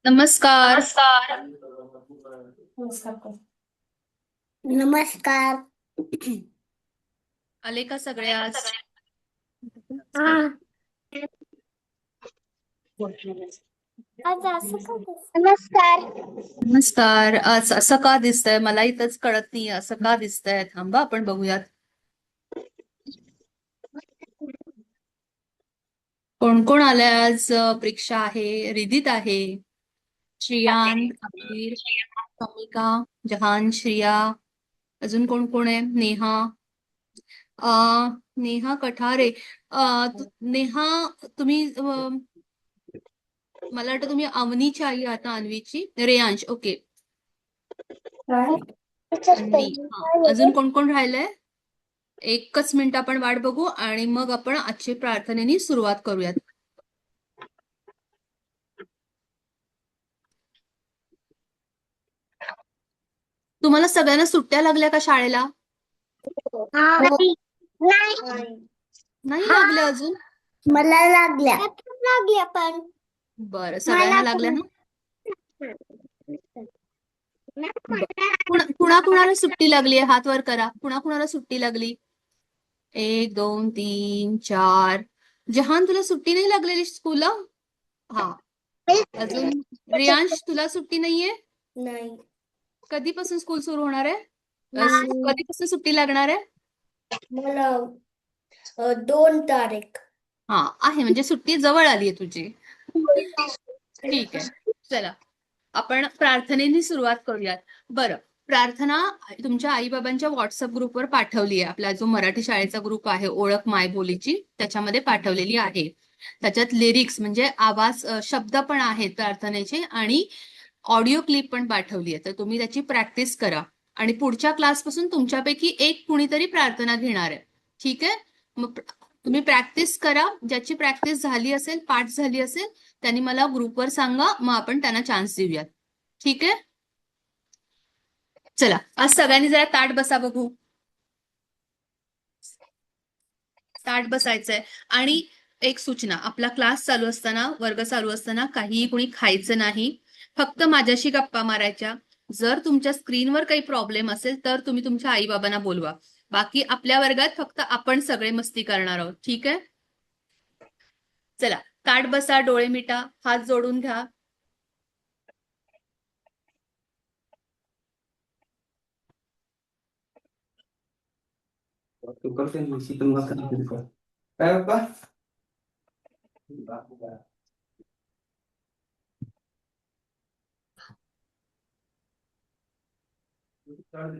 नमस्कार. नमस्कार. आले का सगळे आज? नमस्कार. नमस्कार. आज असं का दिसतंय? मला इथंच कळत नाही असं का दिसतंय. थांबा आपण बघूयात. कोण कोण आलंय आज? प्रेक्षा आहे, रिदित आहे, श्रियान, आमिर, समिका, जहान, श्रिया. अजून कोण कोण आहे? नेहा, नेहा कठारे. नेहा, तुम्ही मला वाटतं तुम्ही अवनीची आई आहात ना? अन्वीची. रेयांश. ओके. अन्वी. अजून कोण कोण राहिलंय? एकच मिनिट आपण वाट बघू आणि मग आपण आजची प्रार्थनेनी सुरुवात करूयात. तुम्हाला सगळ्यांना सुट्ट्या लागल्या का शाळेला? नाही लागल्या अजून? मला लागल्या पण. बरं, सगळ्यांना लागल्या ना? कुणाकुणाला सुट्टी लागली आहे? हात वर करा. कुणाकुणाला सुट्टी लागली? 1 2 3 4. जहान, तुला सुट्टी नाही लागलेली स्कूलला? हा. अजून रियांश, तुला सुट्टी नाहीये? नाही. कधीपासून स्कूल सुरू होणार आहे? कधीपासून सुट्टी लागणार आहे? मला 2 तारीख. हा आहे, म्हणजे सुट्टी जवळ आली आहे तुझी. ठीक आहे, चला आपण प्रार्थनेनी सुरुवात करूयात. बरं, प्रार्थना तुमच्या आईबाबांच्या व्हॉट्सअप ग्रुपवर पाठवली आहे. आपला जो मराठी शाळेचा ग्रुप आहे, ओळख मायबोलीची, त्याच्यामध्ये पाठवलेली आहे. त्याच्यात लिरिक्स म्हणजे आवाज, शब्द पण आहेत प्रार्थनेचे आणि ऑडिओ क्लिप पण पाठवली आहे. तर तुम्ही त्याची प्रॅक्टिस करा आणि पुढच्या क्लासपासून तुमच्यापैकी एक कुणीतरी प्रार्थना घेणार आहे. ठीक आहे? मग तुम्ही प्रॅक्टिस करा. ज्याची प्रॅक्टिस झाली असेल, पाठ झाली असेल, त्यांनी मला ग्रुपवर सांगा, मग आपण त्यांना चान्स देऊयात. ठीक आहे? चला, आज सगळ्यांनी जरा ताट बसा बघू. ताट बसायचंय. आणि एक सूचना, आपला क्लास चालू असताना, वर्ग चालू असताना काहीही कुणी खायचं नाही. फक्त माझ्याशी गप्पा मारायच्या. जर तुमच्या स्क्रीनवर काही प्रॉब्लेम असेल तर तुम्ही तुमच्या आई बाबांना बोलवा. बाकी आपल्या वर्गात फक्त आपण सगळे मस्ती करणार आहोत. ठीक आहे? चला, ताट बसा, डोळे मिटा, हात जोडून घ्या.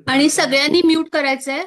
आणि सगळ्यांनी म्यूट करायचंय.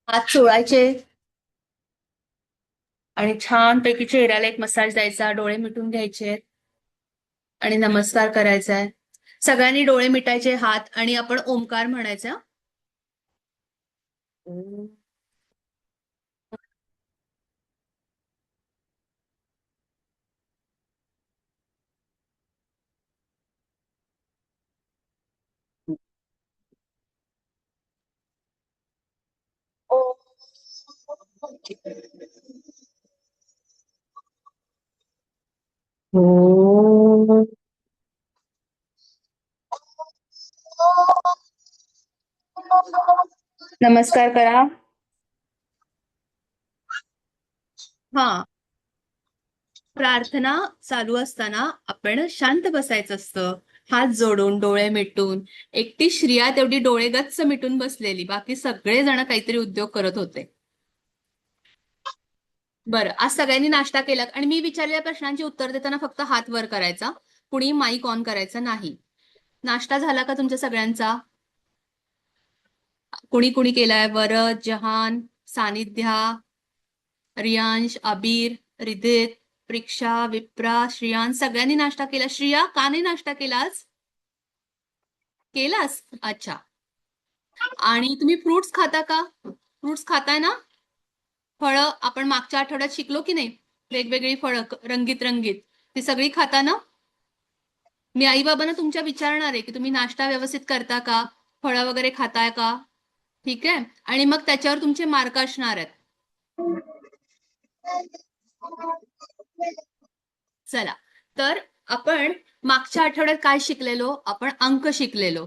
हात चोळायचे आणि छानपैकी चेहऱ्याला एक मसाज द्यायचा, डोळे मिटून घ्यायचे आणि नमस्कार करायचा आहे. सगळ्यांनी डोळे मिटायचे, हात, आणि आपण ओंकार म्हणायचा. नमस्कार करा. हा, प्रार्थना चालू असताना आपण शांत बसायचं असतं, हात जोडून, डोळे मिटून. एकटी श्रिया तेवढी डोळे गच्च मिटून बसलेली, बाकी सगळे जण काहीतरी उद्योग करत होते. बरं, आज सगळ्यांनी नाश्ता केला आणि मी विचारलेल्या प्रश्नांची उत्तर देताना फक्त हात वर करायचा, कुणी माईक ऑन करायचा नाही. नाश्ता झाला का तुमच्या सगळ्यांचा? कुणी कुणी केलाय? वरद, जहान, सानिध्या, रियांश, अबीर, रिधित, प्रीक्षा, विप्रा, श्रियान, सगळ्यांनी नाश्ता केला. श्रिया, का नाही नाश्ता केलास? केलास? अच्छा. आणि तुम्ही फ्रुट्स खाता का? फ्रुट्स खाताय ना? फळं आपण मागच्या आठवड्यात शिकलो की नाही? वेगवेगळी फळं, रंगीत रंगीत, ती सगळी खाता ना? मी आई बाबांना तुमच्या विचारणार आहे की तुम्ही नाश्ता व्यवस्थित करता का, फळं वगैरे खाताय का. ठीक आहे, आणि मग त्याच्यावर तुमचे मार्क असणार आहेत. चला, तर आपण मागच्या आठवड्यात काय शिकलेलो? आपण अंक शिकलेलो.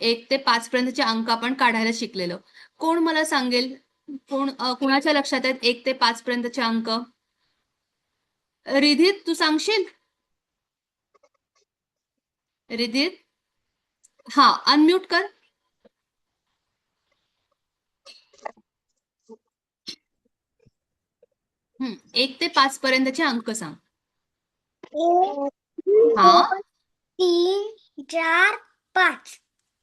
1 ते 5 पर्यंतचे अंक आपण काढायला शिकलेलो. कोण मला सांगेल, कुणाच्या लक्षात आहेत 1 ते 5 पर्यंतचे अंक? रिधित, तू सांगशील? रिधित, हा, अनम्यूट कर. 1 ते 5 पर्यंतचे अंक सांग. 1, हा, 2, 3, 4, 5.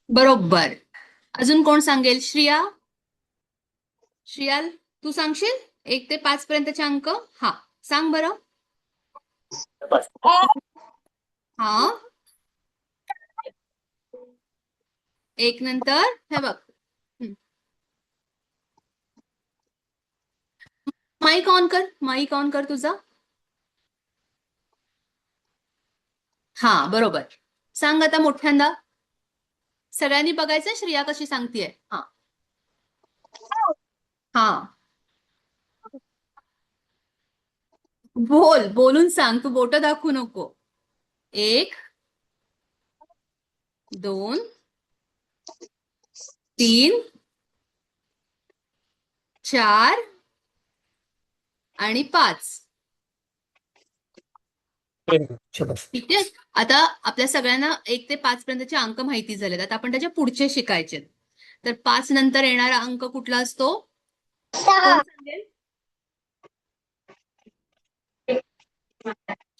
बरोबर. अजून कोण सांगेल? श्रिया, श्रियाल, तू सांगशील 1 ते 5 पर्यंतचे अंक? हा, सांग बरं. हा, 1 नंतर हे बघ. माईक ऑन कर, माईक ऑन कर तुझा. हा, बरोबर. सांग आता मोठ्यांदा. सगळ्यांनी बघायचं श्रिया कशी सांगतेय. हा, हा, बोल, बोलून सांग, तू बोट दाखवू नको. 1 2 3 4 आणि 5. ठीक आहे. आता आपल्या सगळ्यांना 1 ते 5 पर्यंतचे अंक माहिती झालेत. आता आपण त्याच्या पुढचे शिकायचे. तर 5 नंतर येणारा अंक कुठला असतो? कोण सांगेल?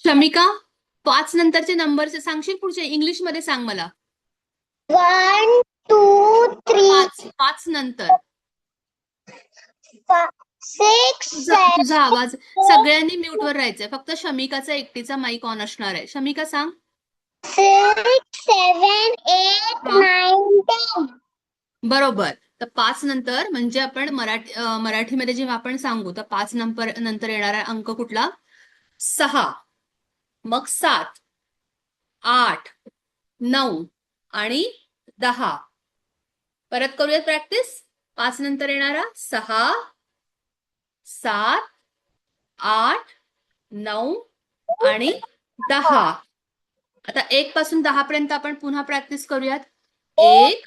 शमिका, 5 नंतरचे नंबर सांगशील पुढचे? इंग्लिश मध्ये सांग मला. 1 2 3 5 नंतर 6 तुझा आवाज सगळ्यांनी म्यूट वर राहायचंय. फक्त शमिकाचा एकटीचा माईक ऑन असणार आहे. शमिका सांग. 6 7 8 हा. 9 10. बरोबर. तर 5 नंतर म्हणजे आपण मराठीमध्ये जेव्हा आपण सांगू तर 5 नंतर येणारा अंक कुठला? 6, मग 7, 8, 9 आणि 10. परत करूयात प्रॅक्टिस. 5 नंतर येणारा 6, 7, 8, 9 आणि 10. आता 1 पासून 10 पर्यंत आपण पुन्हा प्रॅक्टिस करूयात. 1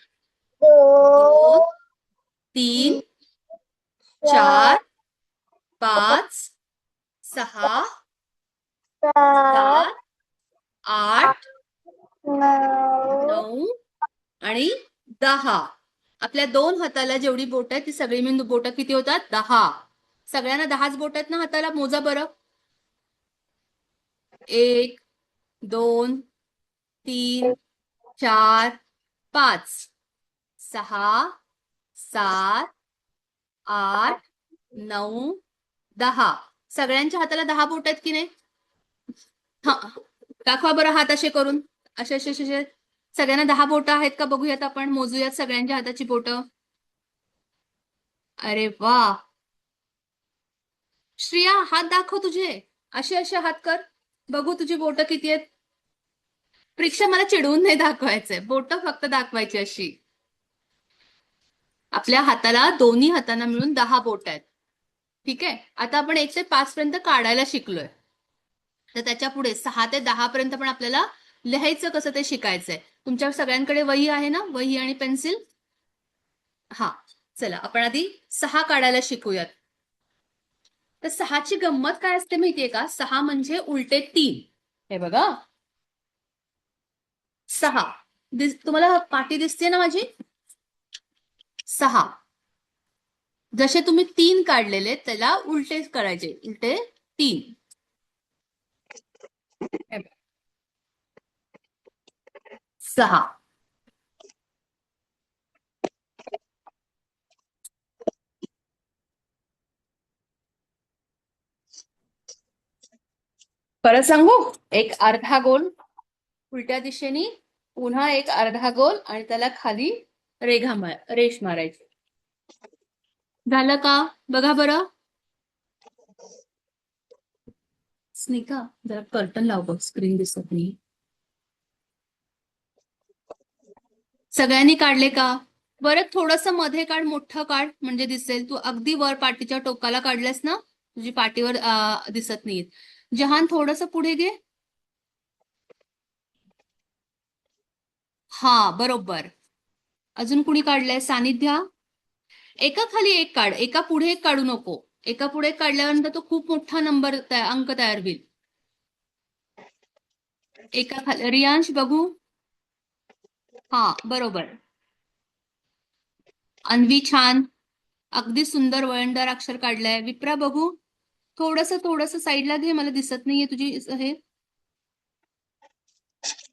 2 3 4 5 6 7 8 9 आणि 10. आपल्या 2 हाताला जेवढी बोट आहेत ती सगळी मिळून बोट किती होतात? 10. सगळ्यांना 10च बोट आहेत ना हाताला? मोजा बरं. 1 2 3 4 5 6 7 8 9 10. सगळ्यांच्या हाताला 10 बोट आहेत की नाही? हा, दाखवा बरं हात असे करून. असे असे असे सगळ्यांना 10 बोट आहेत का बघूयात आपण. मोजूयात सगळ्यांच्या हाताची बोट. अरे वा. श्रिया, हात दाखव तुझे. असे असे हात कर बघू तुझी बोट किती आहेत. परीक्षा मला चिडवून नाही दाखवायचंय. बोट फक्त दाखवायची अशी. आपल्या हाताला दोन्ही हातांना मिळून 10 बोट आहेत. ठीक आहे. आता आपण 1 ते 5 पर्यंत काढायला शिकलोय. तर त्याच्या पुढे 6 ते 10 पर्यंत पण आपल्याला लिहायचं कसं ते शिकायचंय. तुमच्या सगळ्यांकडे वही आहे ना? वही आणि पेन्सिल. हा, चला आपण आधी 6 काढायला शिकूयात. तर 6ची गंमत काय असते माहितीये का? 6 म्हणजे उलटे 3. हे बघा, 6. तुम्हाला पाटी दिसते ना माझी? 6. जसे तुम्ही 3 काढलेले त्याला उलटे करायचे. उलटे 3. 6. परत सांगू? एक अर्धा गोल उलट्या दिशेने, पुन्हा एक अर्धा गोल आणि त्याला खाली रेष मारायची. झालं का? बघा बरं. स्निका, जरा कर्टन लाव बघ, स्क्रीन दिसत नाही. सगळ्यांनी काढले का? बरं, थोडस मध्ये काढ, मोठं काढ म्हणजे दिसेल. तू अगदी वर पाटीच्या टोकाला काढलंस ना, तुझी पाटीवर दिसत नाहीये. जहान, थोडस पुढे घे. हा, बरोबर. अजून कुणी काढलंय? सानिध्या. एका खाली एक काढ, एका पुढे एक काढू नको. एका पुढे एक काढल्यानंतर तो खूप मोठा अंक तयार होईल. एका खाली. रियांश बघू. हा, बरोबर. अन्वी, छान. अगदी सुंदर वळणदार अक्षर काढलंय. विप्रा बघू. थोडस थोडस साईडला घे, मला दिसत नाहीये तुझी हे.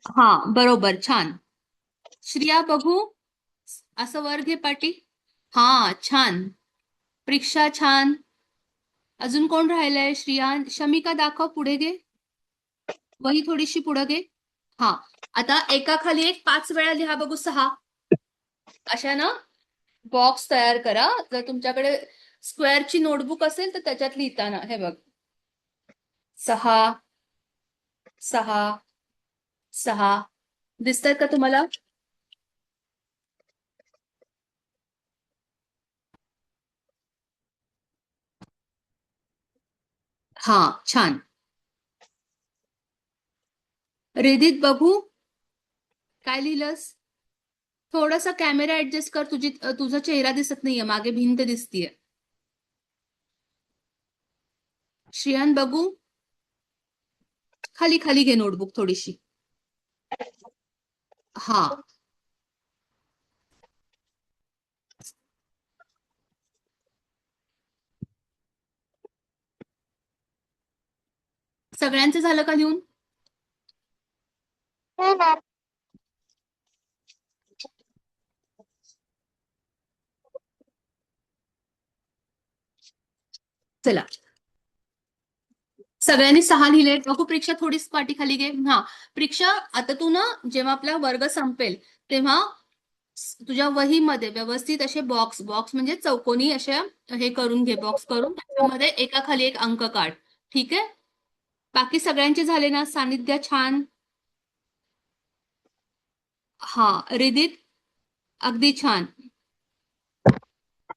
हा, बरोबर, छान. श्रिया बघू. असं वर घे पाटी. हा, छान. परीक्षा, छान. अजून कोण राहिलंय? श्रिया. शमिका, दाखव, पुढे घे. वही थोडीशी पुढे घे. हा, आता एका खाली एक 5 वेळा लिहा बघू. 6 अशा ना बॉक्स तयार करा. जर तुमच्याकडे स्क्वेअरची नोटबुक असेल तर त्याच्यात लिहिताना हे बघ. 6 6 6 दिसतात का तुम्हाला? हा, छान. रिदित बघू काय लिहिलंस. थोडासा कॅमेरा ऍडजस्ट कर, तुझा चेहरा दिसत नाहीये, मागे भिंत दिसतीये. श्रियान बघू, खाली खाली घे नोटबुक थोडीशी. हा, सगळ्यांचं झालं का लिहून? नाही मॅम. चला, सगळ्यांनी 6 लिहिले. बघू परीक्षा थोडीच पाठी खाली घे. हा परीक्षा, आता तू ना जेव्हा आपला वर्ग संपेल तेव्हा तुझ्या वहीमध्ये व्यवस्थित असे बॉक्स बॉक्स म्हणजे चौकोनी असे हे करून घे, बॉक्स करून त्याच्यामध्ये एकाखाली एक अंक काढ. ठीक आहे. बाकी सगळ्यांचे झाले ना? सानिध्य छान. हा रिदित अगदी छान.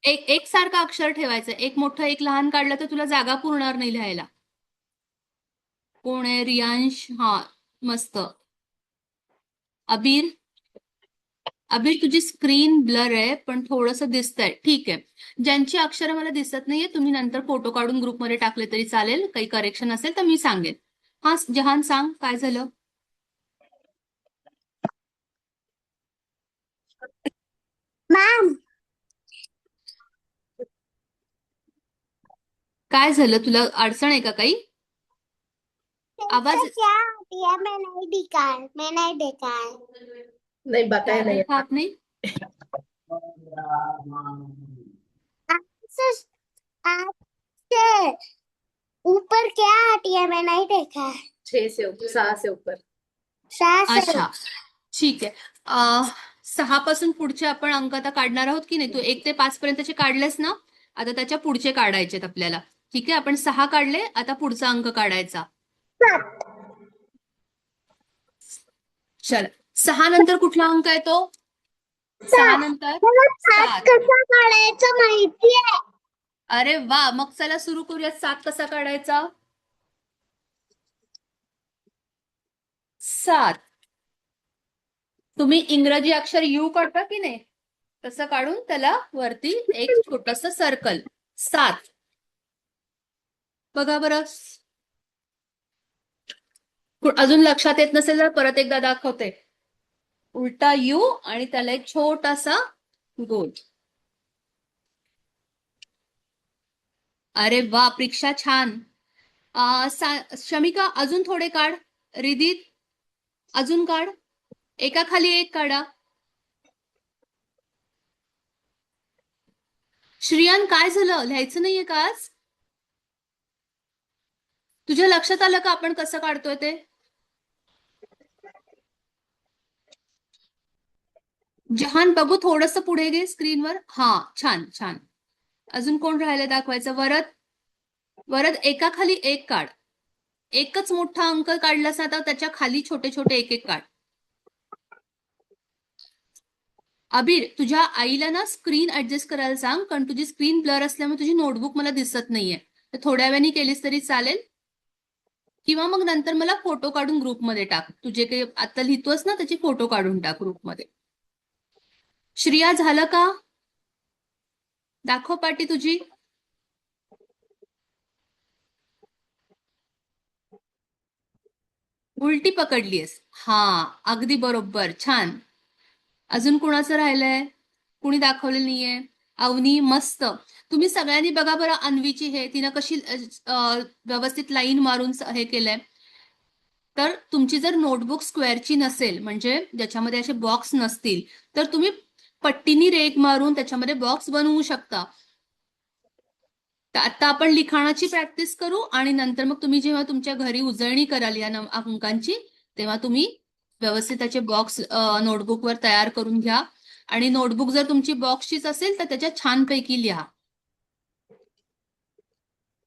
एक सारखं अक्षर ठेवायचं, एक मोठं एक लहान काढलं तर तुला जागा पुरणार नाही लिहायला. कोण आहे? रियांश. हा मस्त. अबीर, अबीर तुझी स्क्रीन ब्लर आहे पण थोडंसं दिसतंय. ठीक आहे. ज्यांची अक्षरं मला दिसत नाहीये तुम्ही नंतर फोटो काढून ग्रुपमध्ये टाकले तरी चालेल. काही करेक्शन असेल तर मी सांगेन. हा जहान सांग काय झालं. मॅम, काय झालं, तुला अडचण आहे का काही? आवाज क्या दिया मैं नहीं दिखा, मैं नहीं देखा है. नहीं बताया नहीं. देखा आपने? आपसे ऊपर क्या आती है, मैं नहीं देखा है. 6 से ऊपर, 6 से ऊपर. अच्छा ठीक आहे. 6 पासून पुढचे आपण अंक आता काढणार आहोत की नाही. तू 1 ते 5 पर्यंतचे काढलेस ना, आता त्याच्या पुढचे काढायचेत आपल्याला. ठीक आहे, आपण 6 काढले, आता पुढचा अंक काढायचा. चल, 6 नंतर कुठला अंक येतो? 6 नंतर मला 7 7. कसा काढायचं माहिती आहे. अरे वा, मग चला सुरू करूया. 7 कसा काढायचा? 7 तुम्ही इंग्रजी अक्षर यू काढता की नाही, तसं काढून त्याला वरती एक छोटस सर्कल. 7 बघा बरं. अजून लक्षात येत नसेल तर परत एकदा दाखवते. उलटा यू आणि त्याला एक छोटासा गोल. अरे वा, परीक्षा छान. शमिका अजून थोडे काढ. रिदित अजून काढ, एकाखाली एक काढा. श्रियान काय झालं, लिहायचं नाहीये का आज? तुझ्या लक्षात आलं का आपण कसं काढतोय ते? जहान बघू थोडस पुढे घे स्क्रीनवर. हा छान छान. अजून कोण राहिलं दाखवायचं? वरद, वरद एकाखाली एक काढ. एकच मोठा अंक काढलास ना, तर त्याच्या खाली छोटे छोटे एक एक काढ. अबीर तुझ्या आईला ना स्क्रीन ऍडजस्ट करायला सांग, कारण तुझी स्क्रीन ब्लर असल्यामुळे तुझी नोटबुक मला दिसत नाहीये. तर थोड्या वेळाने केलीस तरी चालेल, किंवा मग नंतर मला फोटो काढून ग्रुपमध्ये टाक. तुझे काही आता लिहितोस ना त्याची फोटो काढून टाक ग्रुपमध्ये. श्रिया झालं का? दाखव पाटी तुझी. उलटी पकडलीस. हा अगदी बरोबर, छान. अजून कुणाचं राहिलंय? कुणी दाखवलेलं नाहीये. अवनी मस्त. तुम्ही सगळ्यांनी बघा बरं अन्वीची हे तिनं कशी व्यवस्थित लाईन मारून हे केलंय. तर तुमची जर नोटबुक स्क्वेअरची नसेल, म्हणजे ज्याच्यामध्ये असे बॉक्स नसतील, तर तुम्ही पट्टीनी रेघ मारून त्याच्यामध्ये बॉक्स बनवू शकता. तर आता आपण लिखाणाची प्रॅक्टिस करू आणि नंतर मग तुम्ही जेव्हा तुमच्या घरी उजळणी कराल या अंकांची, तेव्हा तुम्ही व्यवस्थित त्याचे बॉक्स नोटबुकवर तयार करून घ्या. आणि नोटबुक जर तुमची बॉक्सचीच असेल तर त्याच्यात छानपैकी लिहा.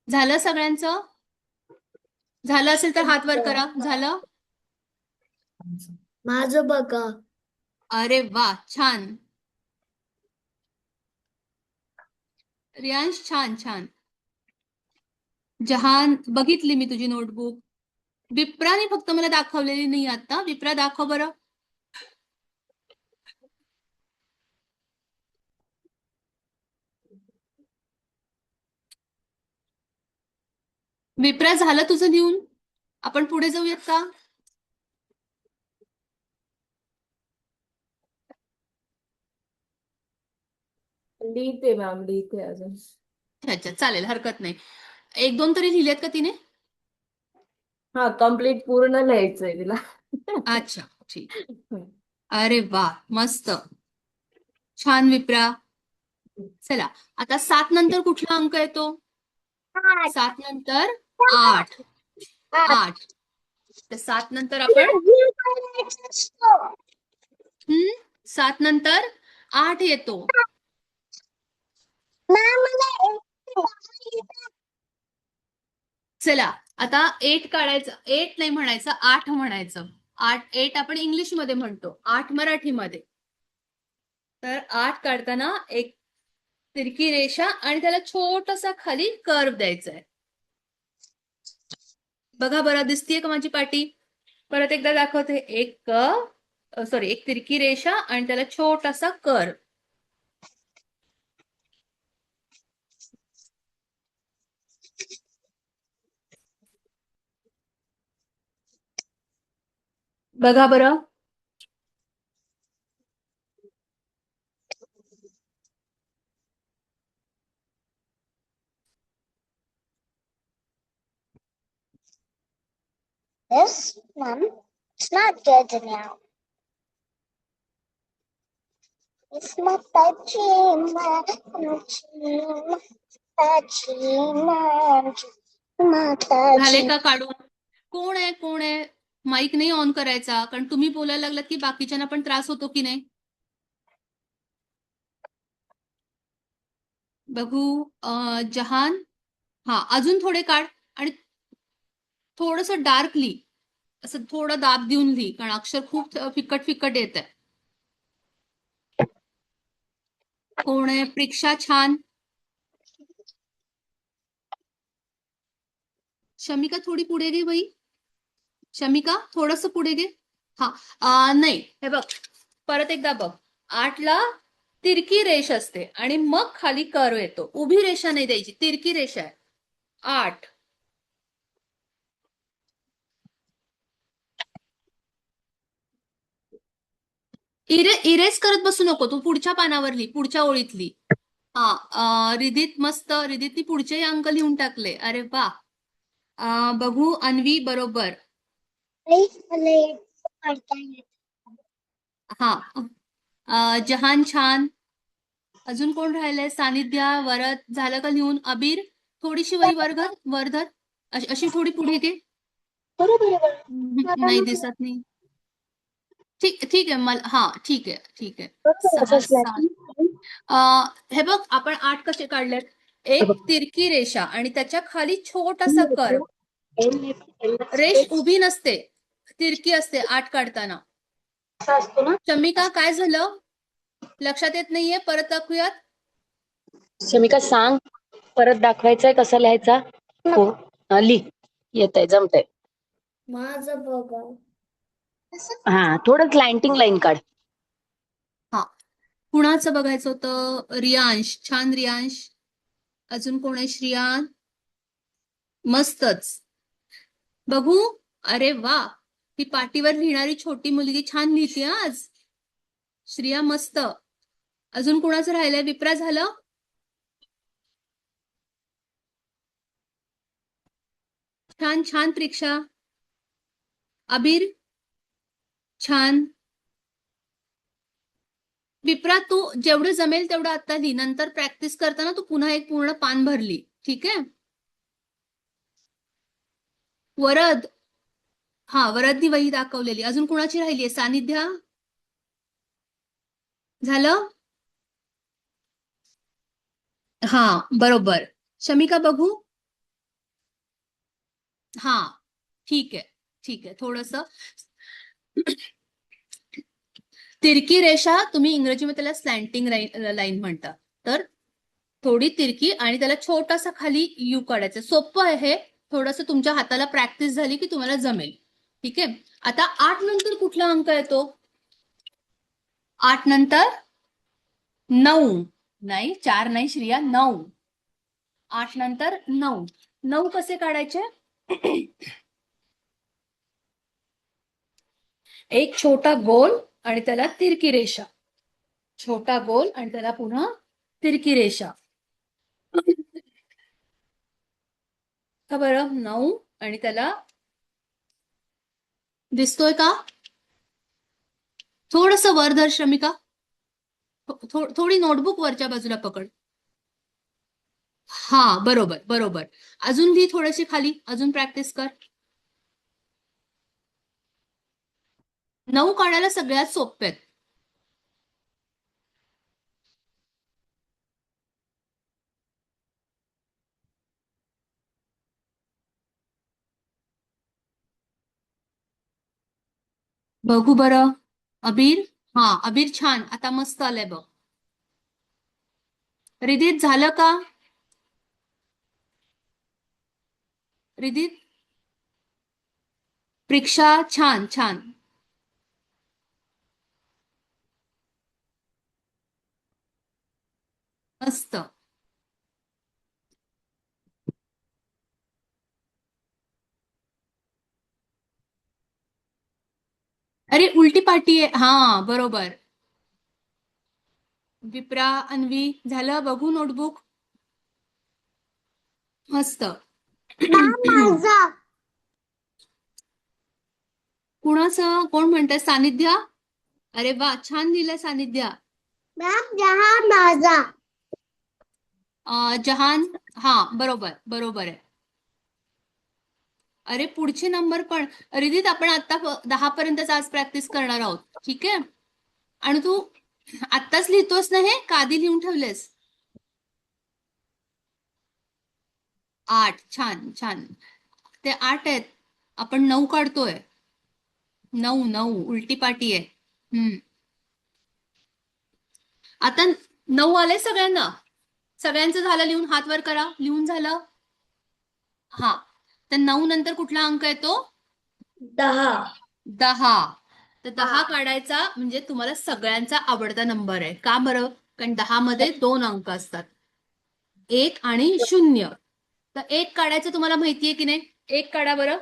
झालं सगळ्यांचं? झालं असेल तर हात वर करा. झालं? माझं बघा. अरे वा, छान. रियांश छान छान. जहान बघितली मी तुझी नोटबुक. विप्राने फक्त मला दाखवलेली नाही आता. विप्रा दाखव बरं. विप्रा झालं तुझं लिहून? आपण पुढे जाऊयात का? लिहिते मॅम, लिहिते अजून. अच्छा, चालेल, हरकत नाही. 1-2 तरी लिहिलेत का तिने? हा, कम्प्लीट पूर्ण लिहायचंय तिला. अच्छा, ठीक. अरे वा, मस्त, छान विप्रा. चला, आता 7 नंतर कुठला अंक येतो? 7 नंतर 8. 8. तर 7 नंतर आपण 7 नंतर 8 येतो. चला, आता 8 काढायचं. 8 नाही म्हणायचं, 8 म्हणायचं. 8 आपण इंग्लिश मध्ये म्हणतो, 8 मराठीमध्ये. तर 8 काढताना एक तिरकी रेषा आणि त्याला छोटासा खाली कर्व द्यायचा आहे. बघा बरं, दिसतीये का माझी पाटी? परत एकदा दाखवते. एक तिरकी रेषा आणि त्याला छोटासा कर्व. बघा बरं. Yes, Mom. It's not good now. It's not touching my झाले का काढून? कोण आहे, कोण आहे? माईक नाही ऑन करायचा, कारण तुम्ही बोलायला लागलात की बाकीच्यांना पण त्रास होतो की नाही. बघू. जहान. हा, अजून थोडे काढ आणि थोडस डार्क लिही. असं थोडं दाब देऊन लिही, कारण अक्षर खूप फिकट फिकट येत आहे. कोण आहे? प्रीक्षा. छान. शमिका थोडी पुढे घे बाई. शमिका थोडस पुढे घे. हा, नाही, हे बघ, परत एकदा बघ. 8 ला तिरकी रेष असते आणि मग खाली कर्व येतो. उभी रेषा नाही द्यायची, तिरकी रेषा आहे. 8. इरेज करत बसू नको, तू पुढच्या पानावर लिही, पुढच्या ओळीतली. रिदित, मस्त. रिदितनी पुढचे अंक लिहून टाकले. अरे वा. बघू. अन्वी बरोबर. जहान छान. अजून कोण राहिलंय? सानिध्या, वरद. झालं का लिहून? अबीर थोडीशी वही वर्धत. अशी थोडी पुढे घे. नाही दिसत नाही. ठीक आहे. मला ठीक आहे, ठीक आहे. 6, 7. हे बघ, आपण 8 कसे काढलेत? एक तिरकी रेषा आणि त्याच्या खाली छोटासा कर्व. रेष उभी नसते, तिरकी असते 8 काढताना. शमिका, काय झालं? लक्षात येत नाहीये? परत दाखवूयात. शमिका सांग, परत दाखवायचंय कसा लिहायचा? हो, लिह. येतंय, जमतंय. माझं बघा. हा, थोडं स्लॅन्टिंग लाईन काढ. कुणाचं बघायचं होतं? रियांश. छान रियांश. अजून कोण आहे? श्रियान. मस्तच. बघू. अरे वा, ही पाटीवर लिहिणारी छोटी मुलगी छान लिहिते आज. श्रिया मस्त. अजून कोणाचं राहिलंय? विप्रा झालं? छान छान. प्रीक्षा. अबीर छान. विप्रा, तू जेवढं जमेल तेवढं आता लिही. नंतर प्रॅक्टिस करताना तू पुन्हा एक पूर्ण पान भरली, ठीक आहे? वरद. वरदनी वही दाखवलेली. अजून कुणाची राहिलीये? सानिध्या. झालं? बरोबर. शमिका बघू. ठीक आहे, ठीक आहे. थोडस तिरकी रेषा, तुम्ही इंग्रजीमध्ये त्याला स्लॅन्टिंग लाईन म्हणता. तर थोडी तिरकी आणि त्याला छोटासा खाली यू काढायचा. सोपं आहे हे. थोडंसं तुमच्या हाताला प्रॅक्टिस झाली की तुम्हाला जमेल. ठीक आहे. आता 8 नंतर कुठला अंक येतो? 8 नंतर 9. नाही, 4 नाही श्रिया, 9. 8 नंतर 9. 9 कसे काढायचे? एक छोटा गोल आणि त्याला तिरकी रेषा. छोटा गोल आणि त्याला पुन्हा तिरकी रेषा. का बरं? 9 आणि त्याला दिसतोय का? थोडस वर धर श्रमिका. थोडी नोटबुक वरच्या बाजूला पकड. हा, बरोबर बरोबर. अजून लिही थोडीशी खाली, अजून प्रॅक्टिस कर. 9 काढायला सगळ्यात सोपे आहेत. बघू बरं. अबीर, हा अबीर छान, आता मस्त आलंय बघ. रिदित झालं का? रिदित, प्रीक्षा छान छान. मस्त. अरे उलटी पाटी आहे. हा बरोबर. विप्रा, अन्वी, झालं? बघू नोटबुक. मस्त. माझा कुणाचं? कोण म्हणतंय? सानिध्या. अरे वा, छान लिहिलंय सानिध्या. मॅम जहा माझा जहान, हा बरोबर बरोबर आहे. अरे पुढचे नंबर पण रिदित, आपण आता 10 पर्यंतच आज प्रॅक्टिस करणार आहोत. ठीक आहे. आणि तू आत्ताच लिहितोस ना हे, का आधी लिहून ठेवलेस? 8. छान छान. ते 8 आहेत, आपण 9 काढतोय. 9 9 उलटी पाटी आहे. आता 9 आले सगळ्यांना? सगळ्यांचं झालं लिहून? हात वर करा. लिहून झालं? हा. तर 9 नंतर कुठला अंक येतो? 10. 10. तर 10 काढायचा म्हणजे तुम्हाला सगळ्यांचा आवडता नंबर आहे. का बरं? कारण 10 मध्ये 2 अंक असतात, 1 आणि 0. तर 1 काढायचं तुम्हाला माहितीये की नाही? 1 काढा बरं.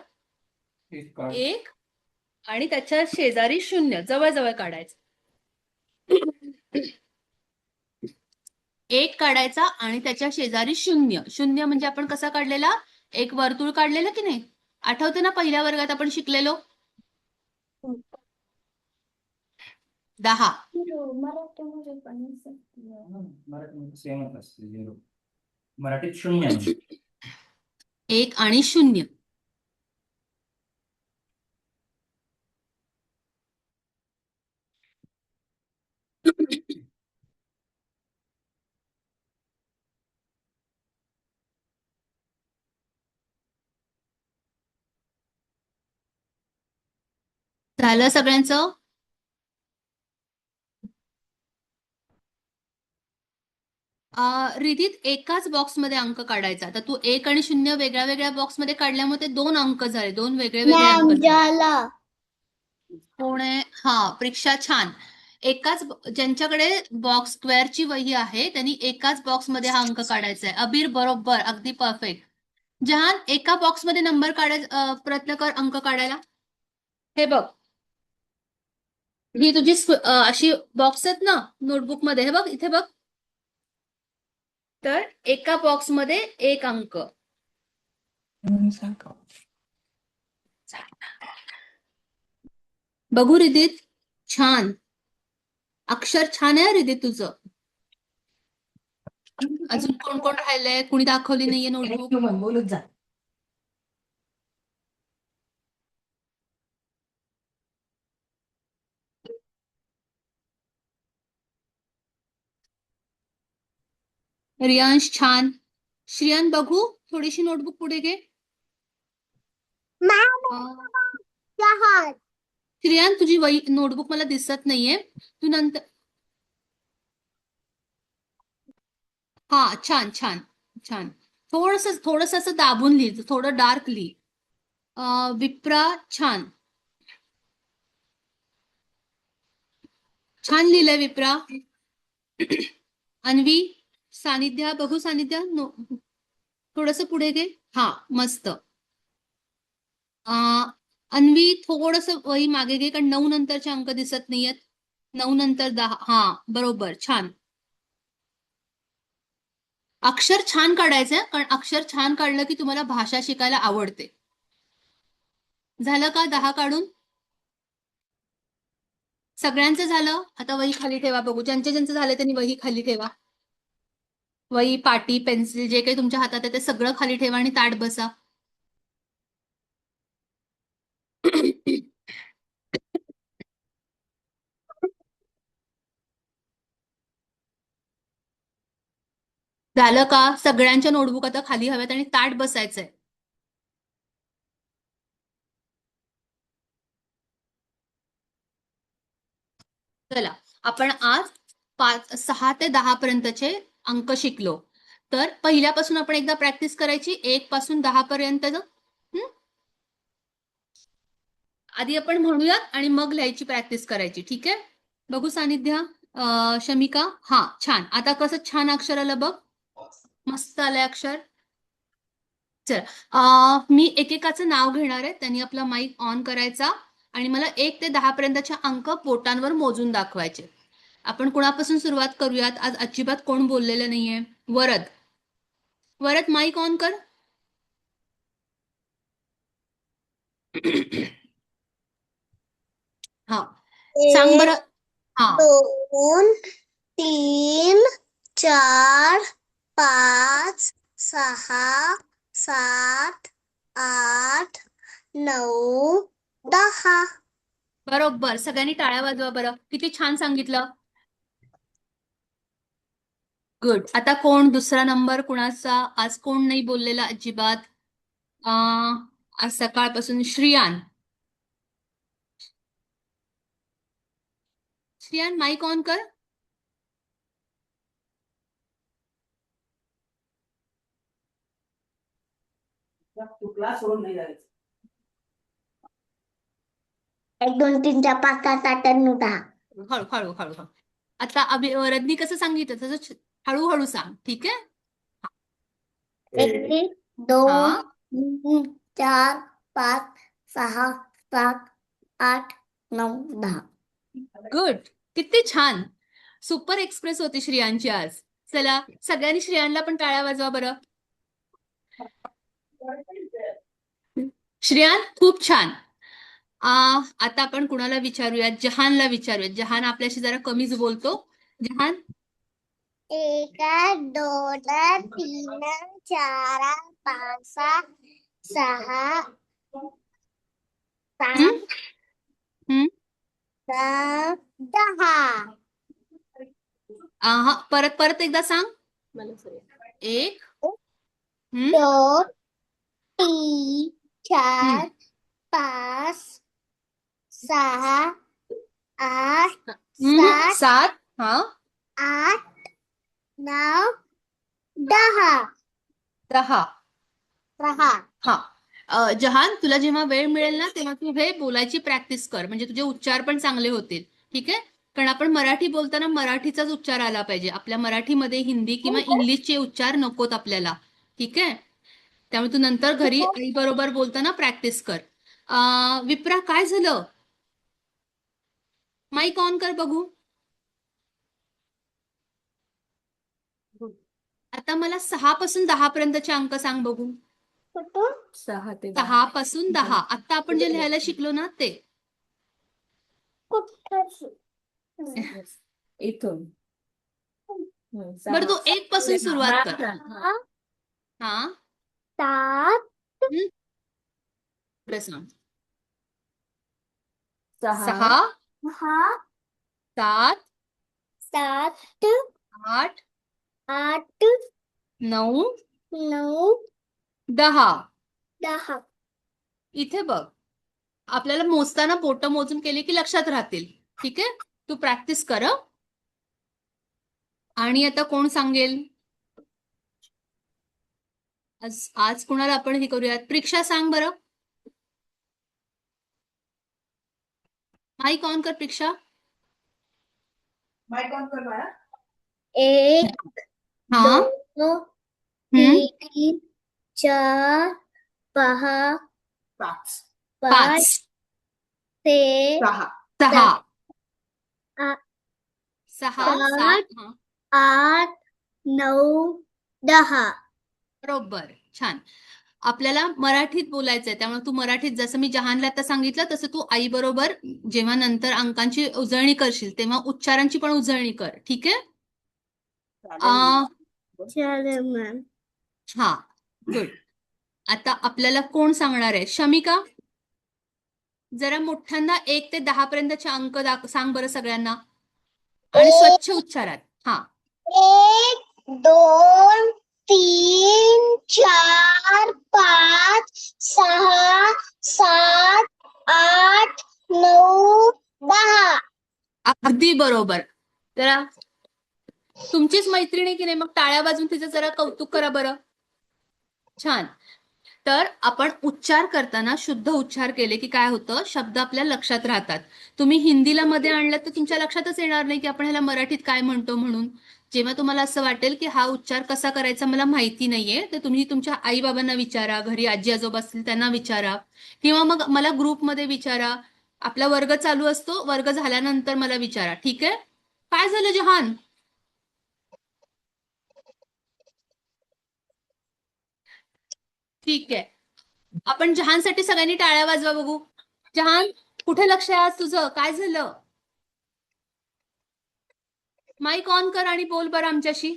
1 आणि त्याच्या शेजारी 0 जवळ जवळ काढायचं. 1 काढायचा आणि त्याच्या शेजारी 0. 0 म्हणजे आपण कसा काढलेला? एक वर्तुळ काढलेलं की नाही? आठवते ना, पहिल्या वर्गात आपण शिकलेलो. 10. मराठीमध्ये पण सेमच असते 0. मराठीत 0 आहे. 1 आणि 0. झालं सगळ्यांचं? रिधित, एकाच बॉक्समध्ये अंक काढायचा. तर तू 1 आणि 0 वेगळ्या वेगळ्या बॉक्समध्ये काढल्यामुळे ते 2 अंक झाले. 2 वेगळे वेगळे अंक मॅम झाले. झाला कोण आहे? हा, परीक्षा छान. एकाच ज्यांच्याकडे बॉक्स स्क्वेअरची वही आहे त्यांनी एकाच बॉक्समध्ये हा अंक काढायचा आहे. अबीर बरोबर, अगदी परफेक्ट. जहान, एका बॉक्समध्ये नंबर काढायचा प्रयत्न कर, अंक काढायला. हे बघ, ही तुझी अशी बॉक्स आहेत ना नोटबुक मध्ये, हे बघ इथे बघ. तर एका बॉक्समध्ये 1 अंक. बघू रिदित, छान. अक्षर छान आहे रिदित तुझं. अजून कोण कोण राहिलंय? कुणी दाखवली नाहीये नोटबुक? बोलत जा. रियांश छान. श्रियान बघू, थोडीशी नोटबुक पुढे घे. मॅम जहाज श्रियान, तुझी वही नोटबुक मला दिसत नाहीये. तू नंतर. हा, छान छान छान. थोडस असं दाबून लिही, थोडं डार्क लिही. विप्रा छान छान लिहिलंय विप्रा. अन्वी सानिध्या बघू, सानिध्या थोडस पुढे घे. हा मस्त. अन्वी थोडस वही मागे घे, कारण 9 नंतरचे अंक दिसत नाहीयेत. 9 नंतर 10. हा बरोबर, छान. अक्षर छान काढायचंय, कारण अक्षर छान काढलं की तुम्हाला भाषा शिकायला आवडते. झालं का 10 काढून? सगळ्यांचं झालं? आता वही खाली ठेवा बघू. ज्यांचं झालं त्यांनी वही खाली ठेवा. वही, पाटी, पेन्सिल जे काही तुमच्या हातात आहे ते सगळं खाली ठेवा आणि ताठ बसा. झालं का? सगळ्यांच्या नोटबुक आता खाली हव्यात आणि ताठ बसायचंय. चला, आपण आज 6 ते 10 पर्यंतचे अंक शिकलो. तर पहिल्यापासून आपण एकदा प्रॅक्टिस करायची, 1 पासून 10 पर्यंत. आधी आपण म्हणूयात आणि मग लिहायची प्रॅक्टिस करायची. ठीक आहे? बघू सानिध्या, शमिका. हा छान. आता कसं छान अक्षर आलं बघ. मस्त आलंय अक्षर. चला, मी एकेकाचं नाव घेणार आहे. त्यांनी आपला माईक ऑन करायचा आणि मला 1 ते 10 पर्यंतचे अंक बोटांवर मोजून दाखवायचे. आपण कुणापासून सुरुवात करूयात? आज अजिबात कोण बोललेलं नाहीये. वरद, वरद माईक ऑन कर. हा सांग 1 बरं. हा 2 3 4 5 6 7 8 9 10. बरोबर. सगळ्यांनी टाळ्या वाजवा बरं. किती छान सांगितलं. गुड. आता कोण दुसरा नंबर कुणाचा? आज कोण नाही बोललेला अजिबात. आज सकाळपासून श्रियान. श्रियान माईक ऑन कर. तू क्लास सोडून नाही जायचं. 1 2 3 4 5 6 7 8 9 10. हळू हळू हळू हळू. आता वरदनी कसं सांगितलं तसं हळूहळू सांग. ठीक आहे? 1 2 हा 3 4 5 6 7 8 9 10. गुड. किती छान. सुपर एक्सप्रेस होती श्रियांची आज. चला, सगळ्यांनी श्रियांना पण टाळ्या वाजवा बरं. श्रियान खूप छान. आता आपण कुणाला विचारूयात? जहानला विचारूयात. जहान आपल्याशी जरा कमीच बोलतो. जहान. 1 2 3 4 5 6 हम्म? 7 हम्म? 10. हा परत परत एकदा सांग. 1 2 3 4 5 6 8 7 7. हा 8 9 10. 10. 10. हा जहान, तुला जेव्हा वेळ मिळेल ना तेव्हा तू हे बोलायची प्रॅक्टिस कर, म्हणजे तुझे उच्चार पण चांगले होतील. ठीक आहे? कारण आपण मराठी बोलताना मराठीचाच उच्चार आला पाहिजे. आपल्या मराठीमध्ये हिंदी किंवा इंग्लिशचे उच्चार नकोत आपल्याला. ठीक आहे? त्यामुळे तू नंतर घरी आई बरोबर बोलताना प्रॅक्टिस कर. विप्रा काय झालं? माईक ऑन कर बघू. आता मला 6 पासून 10 पर्यंतचे अंक सांग बघू. 6 पासून 10. आता आपण जे लिहायला शिकलो ना ते. इथून बरं, तू 1 पासून सुरुवात कर. हा 7 पुढे सांग. 6 6 7 7 8 8 9 9 10. 10. इथे बघ, आपल्याला मोजताना बोटं मोजून केली की लक्षात राहतील. ठीक आहे? तू प्रॅक्टिस कर. आणि आता कोण सांगेल? आज कुणाला आपण हे करूयात? प्रीक्षा सांग बरं. माईक ऑन कर प्रीक्षा. माईक ऑन कर बाळा. 1 हा 2 हम्म 3 4 5 5 5 6 6 6 आ- 6 आठ. 7 8 9 10 बरोबर. छान. आपल्याला मराठीत बोलायचंय, त्यामुळे तू मराठीत, जसं मी जहानला आता सांगितलं तसं तू आई बरोबर जेव्हा नंतर अंकांची उजळणी करशील तेव्हा उच्चारांची पण उजळणी कर. ठीक आहे? आ, चालेल मॅम. हा गुड. आता आपल्याला कोण सांगणार आहे? शमिका, जरा मोठ्यांदा 1 ते 10 पर्यंतचे अंक सांग बरं सगळ्यांना, आणि स्वच्छ उच्चारात. हा 1 2 3 4 5 6 7 8 9 10. अगदी बरोबर. जरा तुमचीच मैत्रीण आहे की नाही, मग टाळ्या वाजून तिचं जरा कौतुक करा बरं. छान. तर आपण उच्चार करताना शुद्ध उच्चार केले की काय होतं, शब्द आपल्या लक्षात राहतात. तुम्ही हिंदीला मध्ये आणलं तर तुमच्या लक्षातच येणार नाही की आपण ह्याला मराठीत काय म्हणतो म्हणून. जेव्हा तुम्हाला असं वाटेल की हा उच्चार कसा करायचा मला माहिती नाहीये, तर तुम्ही तुमच्या आई बाबांना विचारा, घरी आजी आजोबा असतील त्यांना विचारा, किंवा मग मला ग्रुपमध्ये विचारा. आपला वर्ग चालू असतो, वर्ग झाल्यानंतर मला विचारा. ठीक आहे? काय झालं जहान? ठीक आहे. आपण जहानसाठी सगळ्यांनी टाळ्या वाजवा बघू. जहान, कुठे लक्ष आहे आज तुझं? काय झालं? माईक ऑन कर आणि बोल बरं आमच्याशी.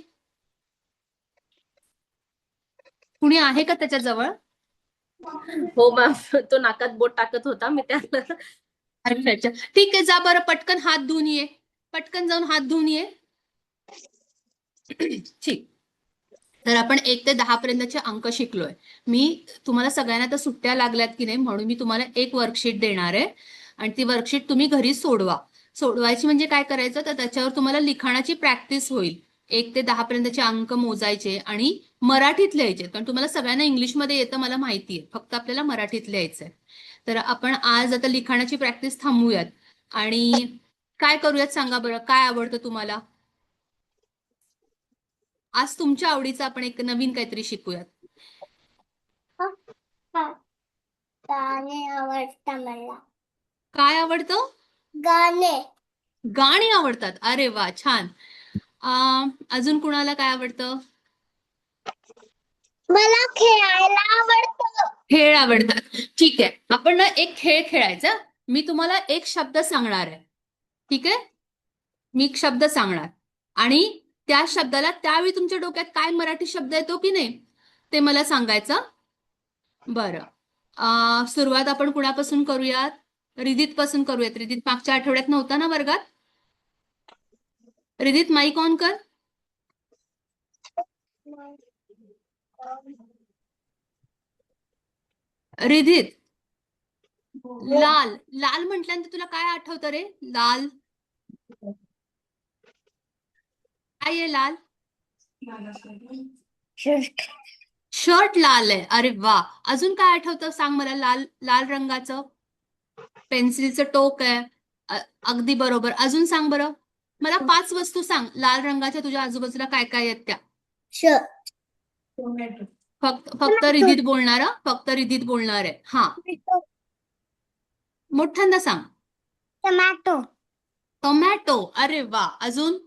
कुणी आहे का त्याच्या जवळ? हो मॅम, तो नाकात बोट टाकत होता, मी त्याला अच्छा, ठीक आहे. जा बरं पटकन हात धुवून ये. पटकन जाऊन हात धुवून ये. ठीक. तर आपण 1 ते 10 पर्यंतचे अंक शिकलोय. मी तुम्हाला सगळ्यांना तर सुट्ट्या लागल्यात की नाही, म्हणून मी तुम्हाला एक वर्कशीट देणार आहे आणि ती वर्कशीट तुम्ही घरी सोडवा. सोडवायची म्हणजे काय करायचं, तर त्याच्यावर तुम्हाला लिखाणाची प्रॅक्टिस होईल. 1 ते 10 पर्यंतचे अंक मोजायचे आणि मराठीत लिहायचे. पण तुम्हाला सगळ्यांना इंग्लिशमध्ये येतं मला माहितीये, फक्त आपल्याला मराठीत लिहायचंय. तर आपण आज आता लिखाणाची प्रॅक्टिस थांबूयात आणि काय करूयात सांगा बरं, काय आवडतं तुम्हाला? आज तुमच्या आवडीचं आपण एक नवीन काहीतरी शिकूयात. गाणे आवडतं मला. काय आवडतं? गाणे. गाणी आवडतात. अरे वा, छान. अजून कुणाला काय आवडतं? मला खेळायला आवडतं. खेळ आवडतात. ठीक आहे, आपण ना एक खेळ खेळायचा. मी तुम्हाला एक शब्द सांगणार आहे. ठीक आहे? मी एक शब्द सांगणार आणि त्या शब्दाला त्यावेळी तुमच्या डोक्यात काय मराठी शब्द येतो की नाही ते मला सांगायचं. बरं. सुरुवात आपण कुणापासून करूयात? रिदित पासून करूयात. रिदित मागच्या आठवड्यात नव्हता ना वर्गात? रिदित माईक ऑन कर. रिदित, लाल. लाल म्हटल्यानंतर तुला काय आठवतं रे? लाल काय आहे? लाल शर्ट लाल आहे. अरे वा. अजून काय आठवतं सांग मला. लाल, लाल रंगाचं पेन्सिलचं टोक आहे. अगदी बरोबर. अजून सांग बरं. मला 5 वस्तू सांग लाल रंगाच्या तुझ्या आजूबाजूला काय काय आहेत त्या. टोमॅटो. फक्त रिदित बोलणार हं? फक्त रिदित बोलणार आहे. हा, मोठ्यांदा सांग. टोमॅटो. टोमॅटो. अरे वा. अजून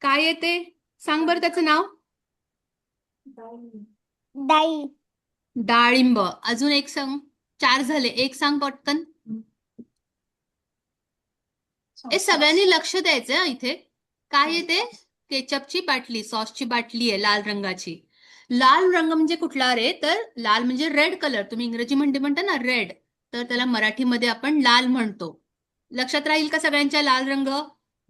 काय येते सांग बरं त्याचं नाव. डाळी. डाळिंब. अजून एक सांग. 4 झाले. एक सांग पटकन. हे सगळ्यांनी लक्ष द्यायचं हं इथे. काय येते? केचपची बाटली, सॉसची बाटली आहे लाल रंगाची. लाल रंग म्हणजे कुठला रे? तर लाल म्हणजे रेड कलर. तुम्ही इंग्रजी म्हणता ना रेड, तर त्याला मराठीमध्ये आपण लाल म्हणतो. लक्षात राहील का सगळ्यांच्या लाल रंग?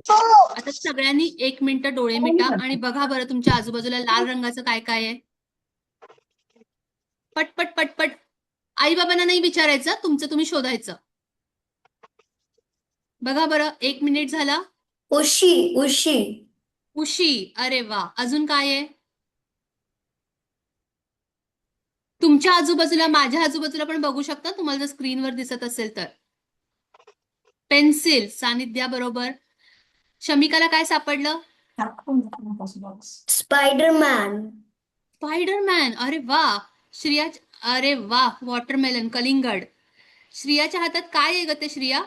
आता सगळ्यांनी 1 मिनिट डोळे मिटा आणि बघा बरं तुमच्या आजूबाजूला लाल रंगाचं काय काय आहे. पटपट पटपट. आई बाबांना नाही विचारायचं, तुमचं तुम्ही शोधायचं. बघा बरं, 1 मिनिट झाला. उशी. उशी. उशी. अरे वा. अजून काय आहे? तुमच्या आजूबाजूला, माझ्या आजूबाजूला पण बघू शकता तुम्हाला जर स्क्रीनवर दिसत असेल तर. पेन्सिल. सानिध्याबरोबर. शमिकाला काय सापडलं? स्पायडरमॅन. स्पायडरमॅन. अरे वा. श्रिया. अरे वा. वॉटरमेलन. कलिंगड. श्रियाच्या हातात काय आहे ग ते श्रिया?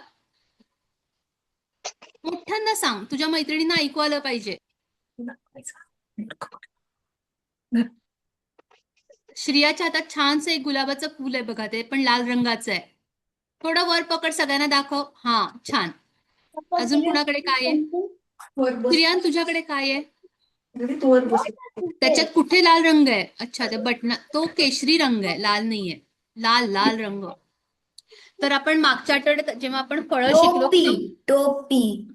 मोठ्यांदा सांग, तुझ्या मैत्रिणींना ऐकू आलं पाहिजे. श्रियाच्या हातात छानसं एक गुलाबाचं फूल आहे बघा, ते पण लाल रंगाचं आहे. थोडं वर पकड, सगळ्यांना दाखव. हा, छान. अजून कुणाकडे काय आहे? श्रियान, तुझ्याकडे काय आहे? त्याच्यात कुठे लाल रंग आहे? अच्छा, त्या बटना, तो केशरी रंग आहे, लाल नाहीये. लाल लाल रंग. तर आपण मागच्या आठवड्यात जेव्हा आपण फळं शिकलो, टोपी.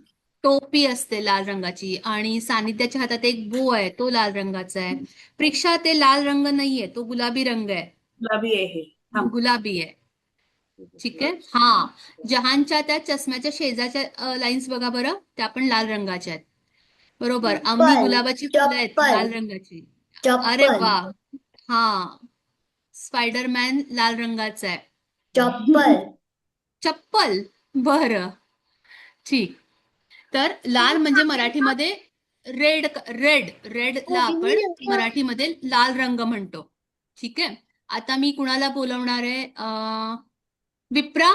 टोपी असते लाल रंगाची, आणि सानिध्याच्या हातात एक बो आहे, तो लाल रंगाचा आहे. प्रीक्षा, ते लाल रंग नाहीये, तो गुलाबी रंग आहे. गुलाबी आहे हे. थांब. गुलाबी आहे. ठीक आहे. हा, जहानच्या त्या चष्म्याच्या शेजारच्या लाईन्स बघा बरं, त्या पण लाल रंगाच्या आहेत. बरोबर. आम्ही गुलाबाची फुलं आहेत लाल रंगाची. अरे चप्पल. वा. हा, स्पायडरमॅन लाल रंगाचा आहे. चप्पल. चप्पल. बरं, ठीक. तर लाल म्हणजे मराठीमध्ये रेड. रेड. रेडला आपण मराठीमध्ये लाल रंग म्हणतो. ठीक आहे. आता मी कुणाला बोलवणार आहे? विप्रा,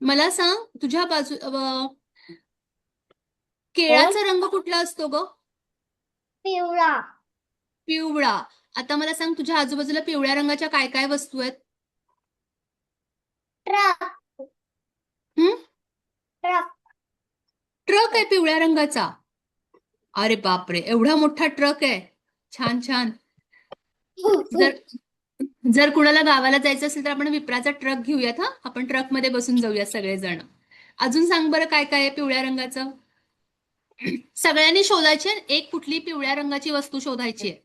मला सांग, तुझ्या बाजू केळाचा रंग कुठला असतो ग? पिवळा. पिवळा. आता मला सांग, तुझ्या आजूबाजूला पिवळ्या रंगाच्या काय काय वस्तू आहेत? ट्रक. हम्म? ट्रक. ट्रक आहे पिवळ्या रंगाचा. अरे बापरे, एवढा मोठा ट्रक आहे. छान छान. जर जर कुणाला गावाला जायचं असेल तर आपण विप्राचा ट्रक घेऊयात. हा, आपण ट्रक मध्ये बसून जाऊयात सगळेजण. अजून सांग बरं, काय काय आहे पिवळ्या रंगाचं? सगळ्यांनी शोधायची, एक कुठली पिवळ्या रंगाची वस्तू शोधायची आहे.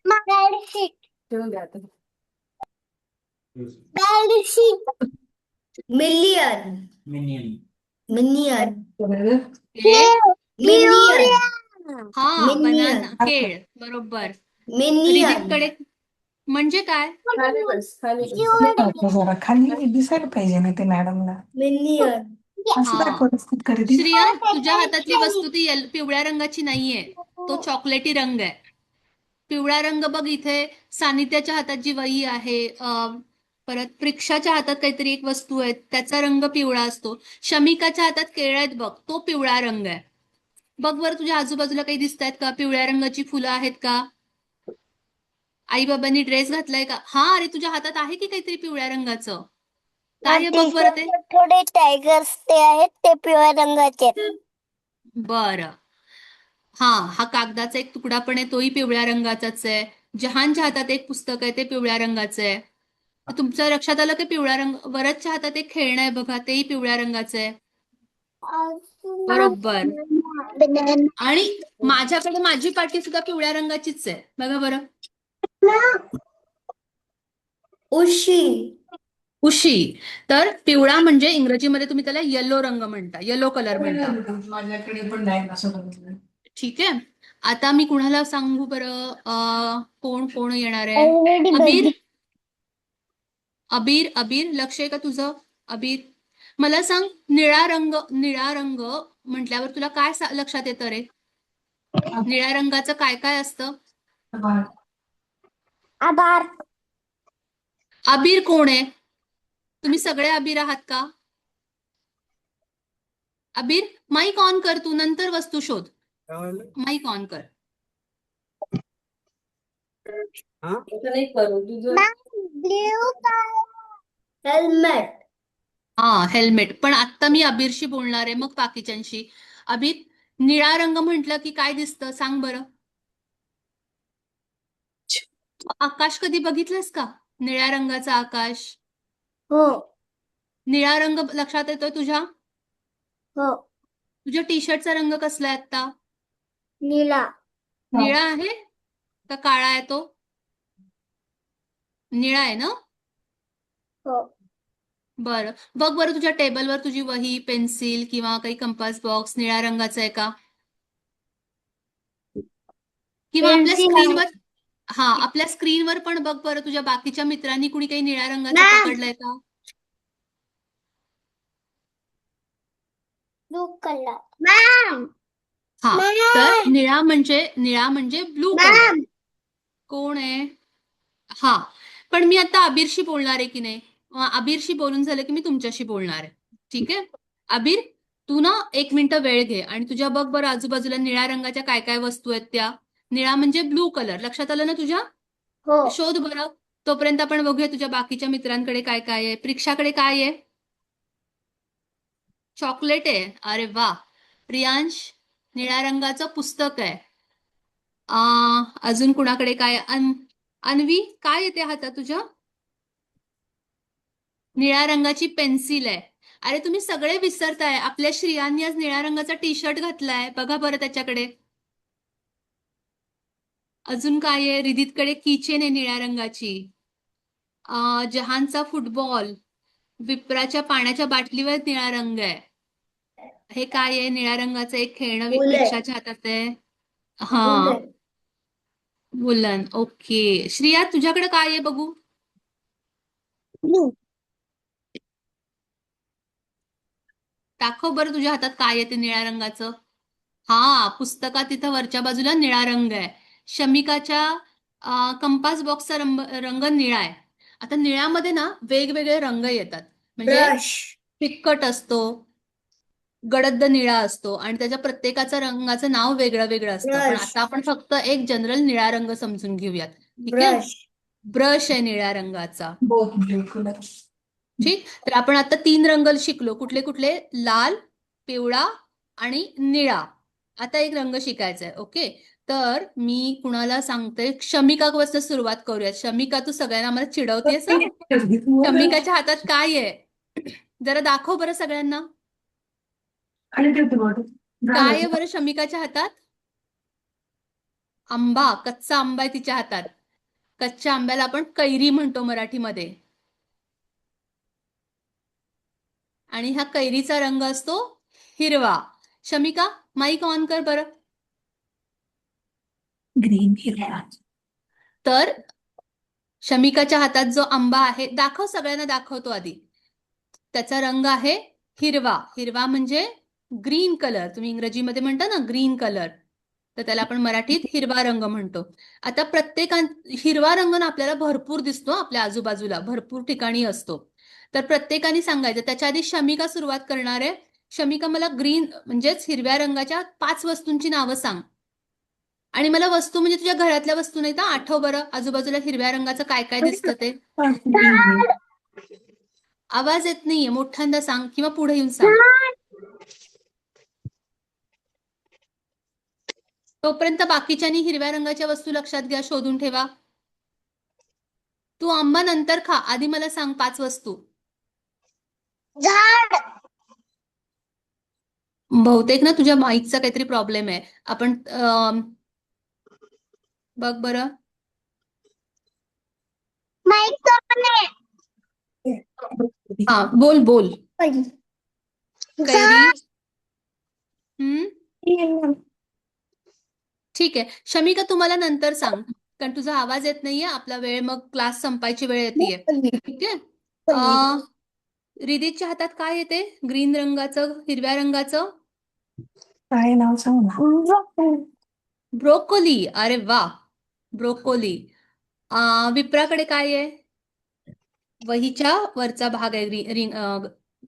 बेडशीट. ठेवून द्या आता. Bedsheet. Million. Minion. Minion. Minion. हा, Minion. बनाना, केळ. बरोबर. मिनियन. कडे म्हणजे काय? खाली बस, खाली बस. जरा खाली दिसायला पाहिजे ना ते मॅडमला. मिनियन. असं हा. दाखवत खरेदी. श्रिया, तुझ्या हातातली वस्तू ती पिवळ्या रंगाची नाहीये, तो चॉकलेटी रंग आहे. पिवळा रंग बघ इथे. सानिध्याच्या हातात जी वही आहे, परत प्रीक्षाच्या हातात काहीतरी एक वस्तू आहे, त्याचा रंग पिवळा असतो. शमिकाच्या हातात केळ आहेत बघ, तो पिवळा रंग आहे. बघ बरं, तुझ्या आजूबाजूला काही दिसत आहेत का? पिवळ्या रंगाची फुलं आहेत का? आई बाबांनी ड्रेस घातलाय का? हा, अरे तुझ्या हातात आहे की काहीतरी पिवळ्या रंगाचं? काय आहे बघ बरं ते. थोडे टायगर्स ते आहेत, ते पिवळ्या रंगाचे. बरं. हा कागदाचा एक तुकडा पण आहे, तोही पिवळ्या रंगाचाच आहे. जहानच्या हातात एक पुस्तक आहे, ते पिवळ्या रंगाचं आहे. तुमच्या लक्षात आलं की पिवळा रंग. वरदच्या हातात एक खेळणं आहे बघा, तेही पिवळ्या रंगाचं आहे. बरोबर. आणि माझ्याकडे माझी पाटी सुद्धा पिवळ्या रंगाचीच आहे बघा बरं. उशी. उशी. तर पिवळा म्हणजे इंग्रजीमध्ये तुम्ही त्याला येलो रंग म्हणता, येलो कलर म्हणता. माझ्याकडे पण नाही असं बघितलं. ठीक आहे. आता मी कुणाला सांगू बरं? कोण कोण येणार आहे? अबीर. अबीर. अबीर, लक्ष आहे का तुझं? अबीर, मला सांग, निळा रंग. निळा रंग म्हटल्यावर तुला काय लक्षात येतं रे? निळ्या रंगाचं काय काय असतं? आभार. अबीर कोण आहे? तुम्ही सगळे अबीर आहात का? अबीर, माईक ऑन कर तू, नंतर वस्तू शोध. माईक ऑन कर. असं नाही करू तुझं. Blue helmet. हा, हेल्मेट. पण आता मी अबीरशी बोलणार आहे, मग बाकीच्यांशी. अबीर, निळा रंग म्हटलं की काय दिसतं सांग बरं? आकाश कधी बघितलंस का? निळ्या रंगाचं आकाश. हो. निळा रंग लक्षात येतोय तुझ्या? हो. तुझ्या टी शर्टचा रंग कसला आहे आता? निळा. निळा आहे का काळा आहे तो? निळा आहे ना? हो. बरं. बघ बरं तुझ्या टेबलवर तुझी वही, पेन्सिल किंवा काही कंपास बॉक्स निळ्या रंगाचा आहे का? किंवा आपल्या पेन्सिल स्क्रीनवर आपल्या स्क्रीनवर पण बघ बरं तुझ्या बाकीच्या मित्रांनी कुणी काही निळ्या रंगाचं मॅम. पकडलंय का? Blue colour. मॅम. हा तर निळा म्हणजे ब्लू कलर. मॅम. कोण आहे? हा पण मी आता अबीरशी बोलणार आहे की नाही? अबीरशी बोलून झालं की मी तुमच्याशी बोलणार आहे. ठीक आहे? अबीर, तू ना 1 मिनिट वेळ घे आणि तुझ्या बघ बरं आजूबाजूला निळ्या रंगाच्या काय काय वस्तू आहेत त्या. निळा म्हणजे ब्लू कलर. लक्षात आलं ना तुझ्या? हो. शोध बरं. तोपर्यंत आपण बघूया तुझ्या बाकीच्या मित्रांकडे काय काय आहे. प्रीक्षाकडे काय आहे? चॉकलेट आहे. अरे वा. प्रियांश, निळ्या रंगाचं पुस्तक आहे. अजून कुणाकडे काय? अन्वी, काय येते हातात तुझ्या? निळ्या रंगाची पेन्सिल आहे. अरे तुम्ही सगळे विसरताय. आपल्या श्रियांनी आज निळ्या रंगाचा टी शर्ट घातलाय. बघा बरं त्याच्याकडे. अजून काय आहे? रिदितकडे कीचेन आहे निळ्या रंगाची. जहानचा फुटबॉल. विप्राच्या पाण्याच्या बाटलीवर निळा रंग आहे. हे काय आहे? निळ्या रंगाचं एक खेळणं बुलेट. प्रीक्षाच्या हातात आहे. हा, बुलेट. वुलन. ओके. श्रिया तुझ्याकडे काय आहे बघू? ब्लू. दाखव बरं तुझ्या हातात काय आहे ते निळ्या रंगाचं. हा, पुस्तकात तिथं वरच्या बाजूला निळा रंग आहे. शमिकाच्या कंपास बॉक्सचा रंग निळा आहे. आता निळ्यामध्ये ना वेगवेगळे रंग येतात. म्हणजे ब्रश. फिक्कट असतो, गडद निळा असतो आणि त्याच्या प्रत्येकाचं रंगाचं नाव वेगळं वेगळं असतं. पण ब्रश. आता आपण फक्त एक जनरल निळा रंग समजून घेऊयात. ठीक आहे? ब्रश. ब्रश आहे निळ्या रंगाचा. Both blue colour. ठीक. तर आपण आता 3 रंग शिकलो. कुठले कुठले? लाल, पिवळा आणि निळा. आता एक रंग शिकायचा आहे. ओके. तर मी कुणाला सांगते, शमिकापासून सुरुवात करूया. शमिका, तू सगळ्यांना आम्हाला चिडवतेस हं? शमिकाच्या हातात काय आहे? जरा दाखव बरं सगळ्यांना. काय आहे बरं शमिकाच्या हातात? आंबा. कच्चा आंबा आहे तिच्या हातात. कच्च्या आंब्याला आपण कैरी म्हणतो मराठीमध्ये. आणि हा कैरीचा रंग असतो हिरवा. शमिका, माईक ऑन कर बरं. ग्रीन हिरवा. तर शमिकाच्या हातात जो आंबा आहे, दाखव सगळ्यांना, दाखवतो आधी. त्याचा रंग आहे हिरवा. हिरवा म्हणजे ग्रीन कलर. तुम्ही इंग्रजीमध्ये म्हणता ना ग्रीन कलर, तर त्याला आपण मराठीत हिरवा रंग म्हणतो. आता हिरवा रंग ना आपल्याला भरपूर दिसतो आपल्या आजूबाजूला, भरपूर ठिकाणी असतो. तर प्रत्येकाने सांगायचं. त्याच्या आधी शमिका सुरुवात करणार आहे. शमिका, मला ग्रीन म्हणजेच हिरव्या रंगाच्या 5 वस्तूंची नावं सांग. आणि मला वस्तू म्हणजे तुझ्या घरातल्या वस्तू नाही तर आठव बरं आजूबाजूला हिरव्या रंगाचं काय काय दिसतं ते. आवाज येत नाहीये, मोठ्यांदा सांग किंवा पुढे येऊन सांग. तोपर्यंत बाकीच्यांनी हिरव्या रंगाच्या वस्तू लक्षात घ्या, शोधून ठेवा. तू आंबा नंतर खा, आधी मला सांग 5 वस्तू. झाड. बहुतेक ना तुझ्या माईकचा काहीतरी प्रॉब्लेम आहे. आपण बघ बरं. माईक तो पण आहे. हा, बोल बोल. झाड. कैरी. ठीक आहे. शमिका, तुम्हाला नंतर सांग, कारण तुझा आवाज येत नाहीये. आपला वेळ, मग क्लास संपायची वेळ येते. ठीक आहे. रिदितच्या हातात काय येते? ग्रीन रंगाचं, हिरव्या रंगाचं? काय नाव सांग ना. ब्रोकोली. अरे वा, ब्रोकोली. विप्राकडे काय आहे? वहीच्या वरचा भाग आहे.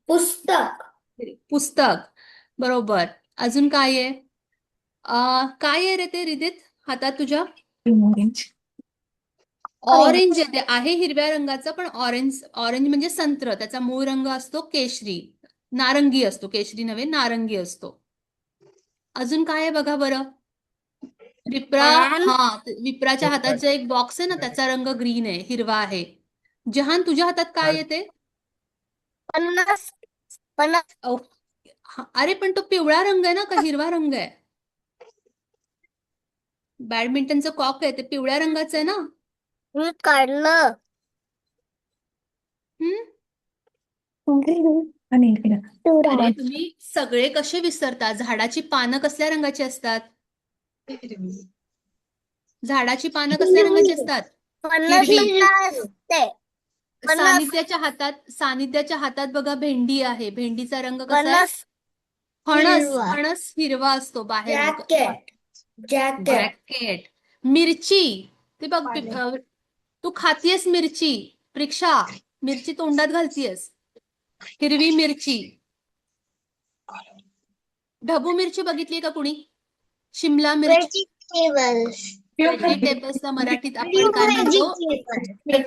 पुस्तक. पुस्तक. बरोबर. अजून काय आहे? काय आहे रे ते रिदित हातात तुझ्या? ऑरेंज. ऑरेंज आहे हिरव्या रंगाचं, पण ऑरेंज ऑरेंज म्हणजे संत्र. त्याचा मूळ रंग असतो केशरी, नारंगी असतो. केशरी नव्हे, नारंगी असतो. अजून काय आहे बघा बरं. विप्राच्या हातात जो एक बॉक्स आहे ना, त्याचा रंग ग्रीन आहे, हिरवा आहे. जहान, तुझ्या हातात काय येते? पन्नास. पन्नास. अरे पण तो पिवळा रंग आहे ना, का हिरवा रंग आहे? बॅडमिंटनचं कॉक आहे ते पिवळ्या रंगाचं आहे ना? मी काढलं. आणि इकडे अरे तुम्ही सगळे कसे विसरता? झाडाची पानं कसल्या रंगाची असतात? झाडाची पानं कसल्या रंगाची असतात? हिरवी. असते सानिध्याच्या हातात बघा भेंडी आहे. भेंडीचा रंग कसा आहे? फणस फणस. हिरवा. फणस हिरवा असतो बाहेर. Jacket jacket. मिरची. ते बघ तू खातीयस मिरची. प्रीक्षा, मिरची तोंडात घालतीयस. हिरवी मिरची. ढबू मिरची बघितली का कुणी? शिमला मिरची. व्हेजिटेबल्स व्हेजिटेबल्सला मराठीत आपण काय म्हणतो?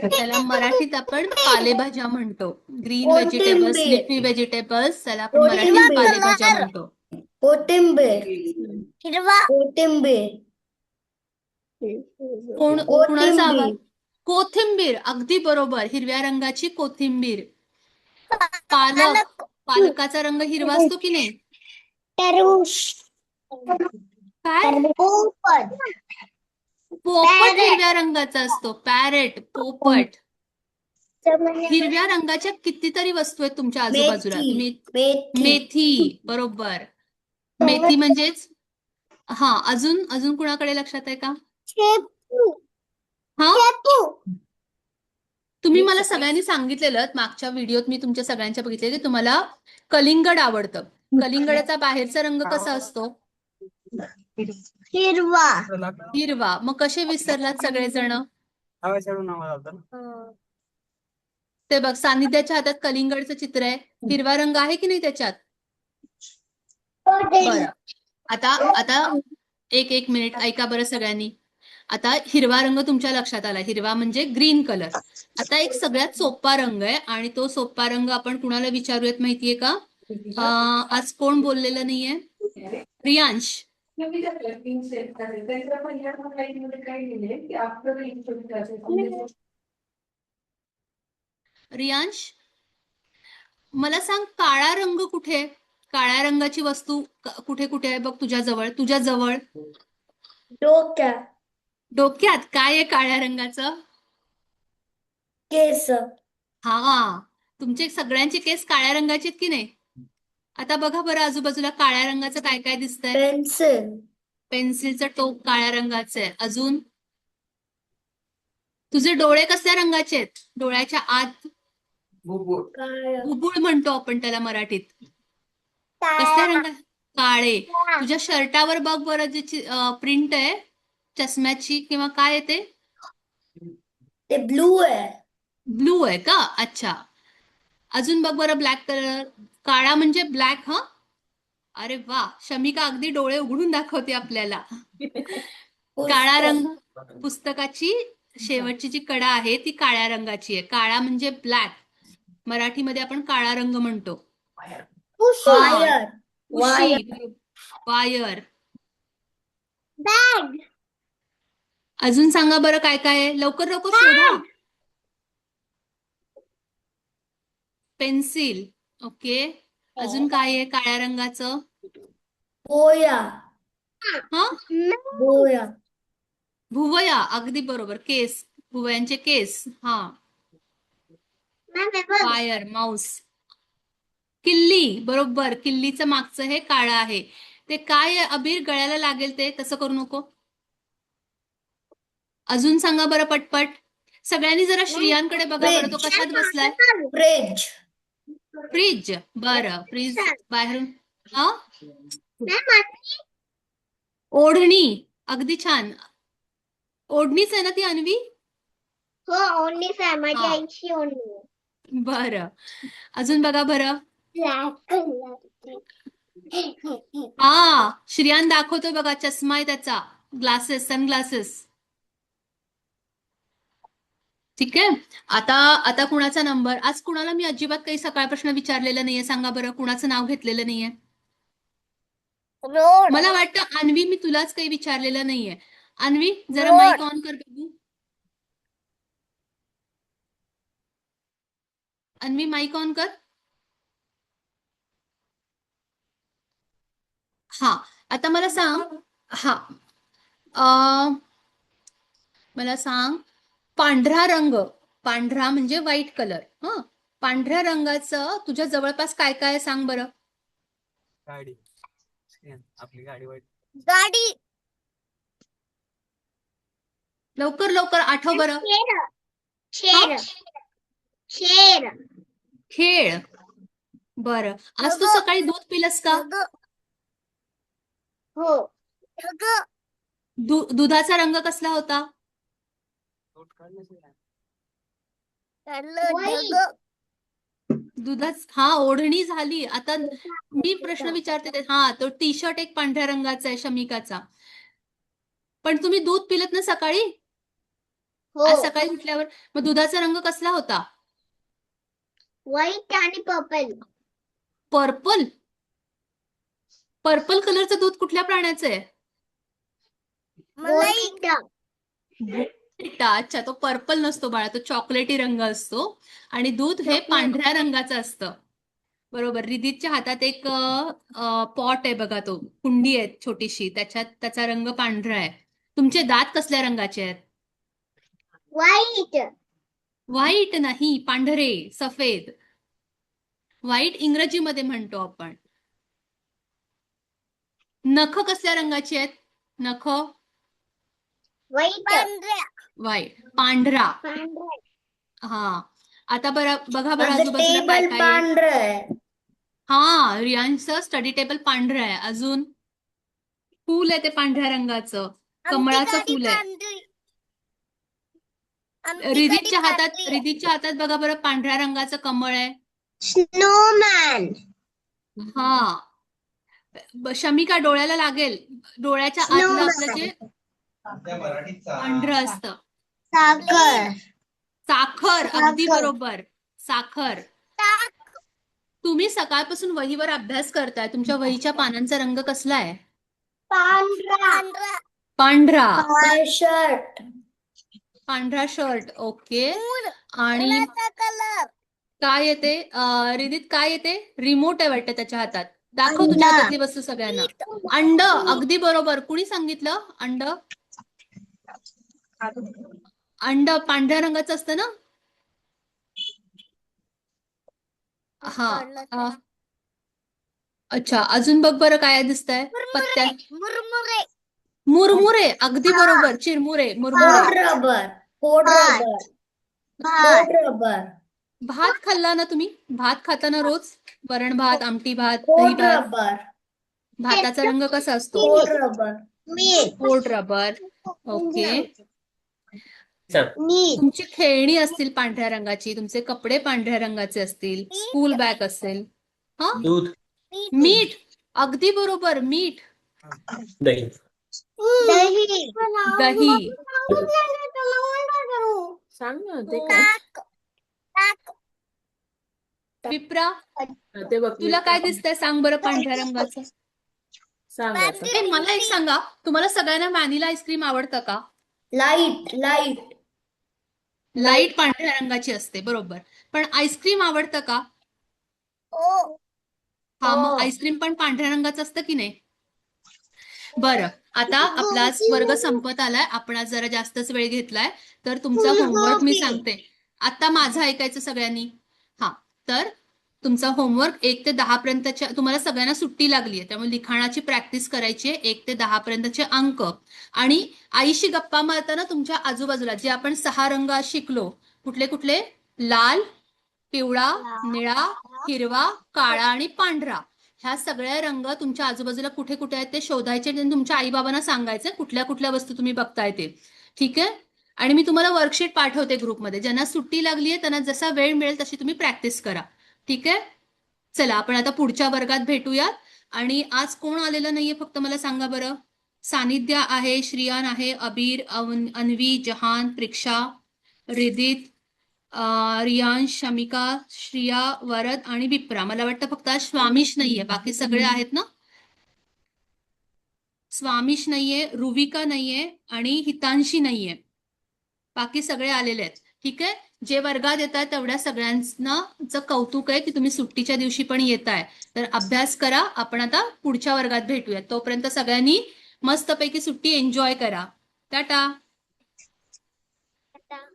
त्याला मराठीत आपण पालेभाज्या म्हणतो. ग्रीन व्हेजिटेबल्स, कोथिंबीर. लिफी व्हेजिटेबल्स, त्याला आपण कोथिंबीर. मराठीत पालेभाज्या म्हणतो. कोथिंबीर हिरवा कोथिंबीर कुणाचा आवाज? कोथिंबीर कोथिंबीर. अगदी बरोबर. हिरव्या रंगाची कोथिंबीर. पालक. पालकाचा रंग हिरवा असतो की नाही? टरबूज काय? पोपट पोपट हिरव्या रंगाचा असतो. पॅरेट. पोपट. हिरव्या रंगाच्या कितीतरी वस्तू आहेत तुमच्या आजूबाजूला. तुम्ही मेथी मेथी. बरोबर. मेथी म्हणजेच अजून कुणाकडे लक्षात आहे का? शेपू हा, शेपू तुम्ही मला सगळ्यांनी सांगितलेलं मागच्या व्हिडिओत, मी तुमच्या सगळ्यांच्या बघितले की तुम्हाला कलिंगड आवडतं. कलिंगडाचा बाहेरचा रंग कसा असतो? हिरवा हिरवा. मग कसे विसरलात सगळेजण? ते बघ, सानिध्याच्या हातात कलिंगडचं चित्र आहे. हिरवा रंग आहे की नाही त्याच्यात? बरं. आता एक मिनिट ऐका बरं सगळ्यांनी. आता हिरवा रंग तुमच्या लक्षात आला. हिरवा म्हणजे ग्रीन कलर. आता एक सगळ्यात सोपा रंग आहे आणि तो सोपा रंग आपण कुणाला विचारूयात माहितीये का? आज कोण बोललेलं नाहीये? रियांश. रियांश, मला सांग, काळा रंग कुठे आहे? काळ्या रंगाची वस्तू कुठे कुठे आहे बघ तुझ्या जवळ? डोक्यात डोक्यात. काय आहे काळ्या रंगाचं? केस हा, तुमचे सगळ्यांचे केस काळ्या रंगाचे आहेत की नाही? आता बघा बरं आजूबाजूला काळ्या रंगाचं काय काय दिसतंय? पेन्सिल पेन्सिलचं टोक काळ्या रंगाचं आहे. अजून तुझे डोळे कसल्या रंगाचे आहेत? डोळ्याच्या आत काय बुबुळ म्हणतो आपण त्याला मराठीत. कसल्या रंगा? काळे. तुझ्या शर्टावर बघ बरं जी प्रिंट आहे चष्म्याची किंवा काय आहे ते? ते ब्लू आहे ब्लू आहे का? अच्छा. अजून बघ बरं ब्लॅक कलर. काळा म्हणजे ब्लॅक. हा, अरे वा, शमिका अगदी डोळे उघडून दाखवते आपल्याला. काळा रंग. पुस्तकाची शेवटची जी कडा आहे ती काळ्या रंगाची आहे. काळा म्हणजे ब्लॅक. मराठीमध्ये आपण काळा रंग म्हणतो. वायर उशी. वायर. बॅग अजून सांगा बरं काय काय आहे? लवकर लवकर शोधा. पेन्सिल. ओके. अजून काय आहे काळ्या रंगाचं? बोया हा, बोया भुवया. अगदी बरोबर. केस. भुवयांचे केस. हा. वायर. माऊस. किल्ली. बरोबर. किल्लीचं मागचं हे काळं आहे. ते काय आहे अबीर? गळ्याला लागेल ते. तसं करू नको. अजून सांगा बरं पटपट. सगळ्यांनी जरा श्रियांकडे बघा बरं. तो कशात बसलाय? Fridge fridge. बरं. फ्रीज बाहेरून. हा, ओढणी. अगदी छान. ओढणीच आहे ना ती अन्वी? हो ओढणी आहे माझी हा. आईची ओढणी बरं. अजून बघा बरं. ब्लॅक कलर हा, श्रियान दाखवतोय बघा. चष्मा आहे त्याचा. ग्लासेस. सनग्लासेस. ठीक आहे. आता कुणाचा नंबर? आज कुणाला मी अजिबात काही सकाळपासून विचारलेलं नाहीये. सांगा बरं, कुणाचं नाव घेतलेलं नाहीये? रोड मला वाटतं अन्वी, मी तुलाच काही विचारलेलं नाहीये. अन्वी, जरा रोड. माईक ऑन कर बघू. अन्वी, माईक ऑन कर. हा, आता मला सांग. हा, मला सांग, पांढरा रंग. पांढरा म्हणजे व्हाईट कलर. हा, पांढऱ्या रंगाचं तुझ्या जवळपास काय काय आहे सांग बरं. गाडी आपली गाडी वाईट. गाडी. लवकर लवकर आठव बरं. शेर. शेर. खेळ. बरं, आज तू ढग. सकाळी दूध पिलंस का? हो. ढग. दुधाचा रंग कसला होता? तोट काढलंच नाही. हा, ओढणी झाली. आता मी प्रश्न विचारते हा, तो टी शर्ट एक पांढऱ्या रंगाचा आहे शमिकाचा. पण तुम्ही दूध पिलत ना सकाळी? हो. आज सकाळी उठल्यावर मग दुधाचा रंग कसला होता? व्हाईट आणि पर्पल. पर्पल. पर्पल कलरचं दूध कुठल्या प्राण्याचं आहे? बोर्नव्हिटा. अच्छा, तो पर्पल नसतो बाळा, तो चॉकलेटी रंग असतो आणि दूध हे पांढऱ्या रंगाचं असतं. बरोबर. रिदितच्या हातात एक पॉट आहे बघा, तो कुंडी आहे छोटीशी, त्याच्यात त्याचा रंग पांढरा आहे. तुमचे दात कसल्या रंगाचे आहेत? व्हाईट. व्हाईट नाही, पांढरे, सफेद. व्हाईट इंग्रजीमध्ये म्हणतो आपण. नख कसल्या रंगाची आहेत? नख व्हाईट. व्हाईट, पांढरा. हा, आता बघा बरं आजूबाजूला काय टेबल काय आहे. पांढरं आहे. हा, रियांचं स्टडी टेबल पांढरं आहे. अजून फूल आहे ते पांढऱ्या रंगाचं, कमळाचं फूल आहे. रिदितच्या हातात बघा बरं, पांढऱ्या रंगाचं कमळ आहे. स्नोमॅन. हा, शमिका डोळ्याला लागेल. डोळ्याच्या आतलं आपलं जे पांढरं असतं. साखर. साखर. अगदी बरोबर, साखर. तुम्ही सकाळपासून वहीवर अभ्यास करताय. तुमच्या वहीच्या पानांचा रंग कसला आहे? पांढरा. पांढरा. शर्ट. पांढरा शर्ट. ओके. आणि कलर. काय येते रिदित? काय येते? रिमोट आहे वाटतं त्याच्या हातात. दाखव तुझ्या हातातली वस्तू सगळ्यांना. अंड. अगदी बरोबर. कुणी सांगितलं? अंड. अंड पांढऱ्या रंगाचं असतं ना? हा. अच्छा, अजून बघ बरं काय दिसतंय पत्त्या. मुरमुरे. मुरमुरे. अगदी बरोबर. चिरमुरे, मुरमुरे. रबर. भात. रबर. भात खाल्ला ना तुम्ही? भात खाता ना रोज? वरण भात, आमटी भात, दही भात. रबर. भाताचा रंग कसा असतो? रबर. मीठ. पोट रबर. ओके. मीठ. तुमची खेळणी असतील पांढऱ्या रंगाची, तुमचे कपडे पांढऱ्या रंगाचे असतील, स्कूल बॅग असेल. हा, दूध. मीठ. अगदी बरोबर, मीठ. दही. दही. दही. सांग ना ते काय. विप्रा, ते बघ. तुला काय दिसतंय सांग बरं पांढऱ्या रंगाचं? सांग आता. ए, मला एक सांगा, तुम्हाला सगळ्यांना व्हॅनिला आईस्क्रीम आवडतं का? लाईट. लाईट पांढऱ्या रंगाची असते, बरोबर. पण आईस्क्रीम आवडतं का? हा, मग आईस्क्रीम पण पांढऱ्या रंगाचं असतं की नाही? बरं, आता आपला वर्ग संपत आलाय. आपण आज जरा जास्तच वेळ घेतलाय, तर तुमचा होमवर्क मी सांगते. आता माझं ऐकायचं सगळ्यांनी. हा, तर तुमचा होमवर्क 1 ते 10 पर्यंतच्या, तुम्हाला सगळ्यांना सुट्टी लागली आहे, त्यामुळे लिखाणाची प्रॅक्टिस करायची आहे. 1 ते 10 पर्यंतचे अंक. आणि आईशी गप्पा मारताना तुमच्या आजूबाजूला जे आपण 6 रंग आज शिकलो, कुठले कुठले? लाल, पिवळा, निळा, हिरवा, काळा आणि पांढरा. ह्या सगळ्या रंग तुमच्या आजूबाजूला कुठे कुठे आहेत ते शोधायचे आणि तुमच्या आई बाबांना सांगायचं कुठल्या कुठल्या वस्तू तुम्ही बघताय ते. ठीक आहे? आणि मी तुम्हाला वर्कशीट पाठवते ग्रुपमध्ये. ज्यांना सुट्टी लागली आहे त्यांना जसा वेळ मिळेल तशी तुम्ही प्रॅक्टिस करा. ठीक आहे? चला, आपण आता पुढच्या वर्गात भेटूयात. आणि आज कोण आलेलं नाहीये फक्त मला सांगा बरं. सानिध्या आहे, श्रियान आहे, अबीर, अन्वी, जहान, प्रीक्षा, रिदित, रियांश, शमिका, श्रिया, वरद आणि विप्रा. मला वाटतं फक्त आज स्वामीश नाहीये, बाकी सगळे आहेत ना? स्वामीश नाहीये, रुविका नाहीये आणि हितांशी नाहीये. बाकी सगळे आलेले आहेत. ठीक आहे? जे वर्गात येत आहेत तेवढ्या सगळ्यांचं कौतुक आहे की तुम्ही सुट्टीच्या दिवशी पण येताय. तर अभ्यास करा. आपण आता पुढच्या वर्गात भेटूयात. तोपर्यंत सगळ्यांनी मस्तपैकी सुट्टी एन्जॉय करा. टाटा.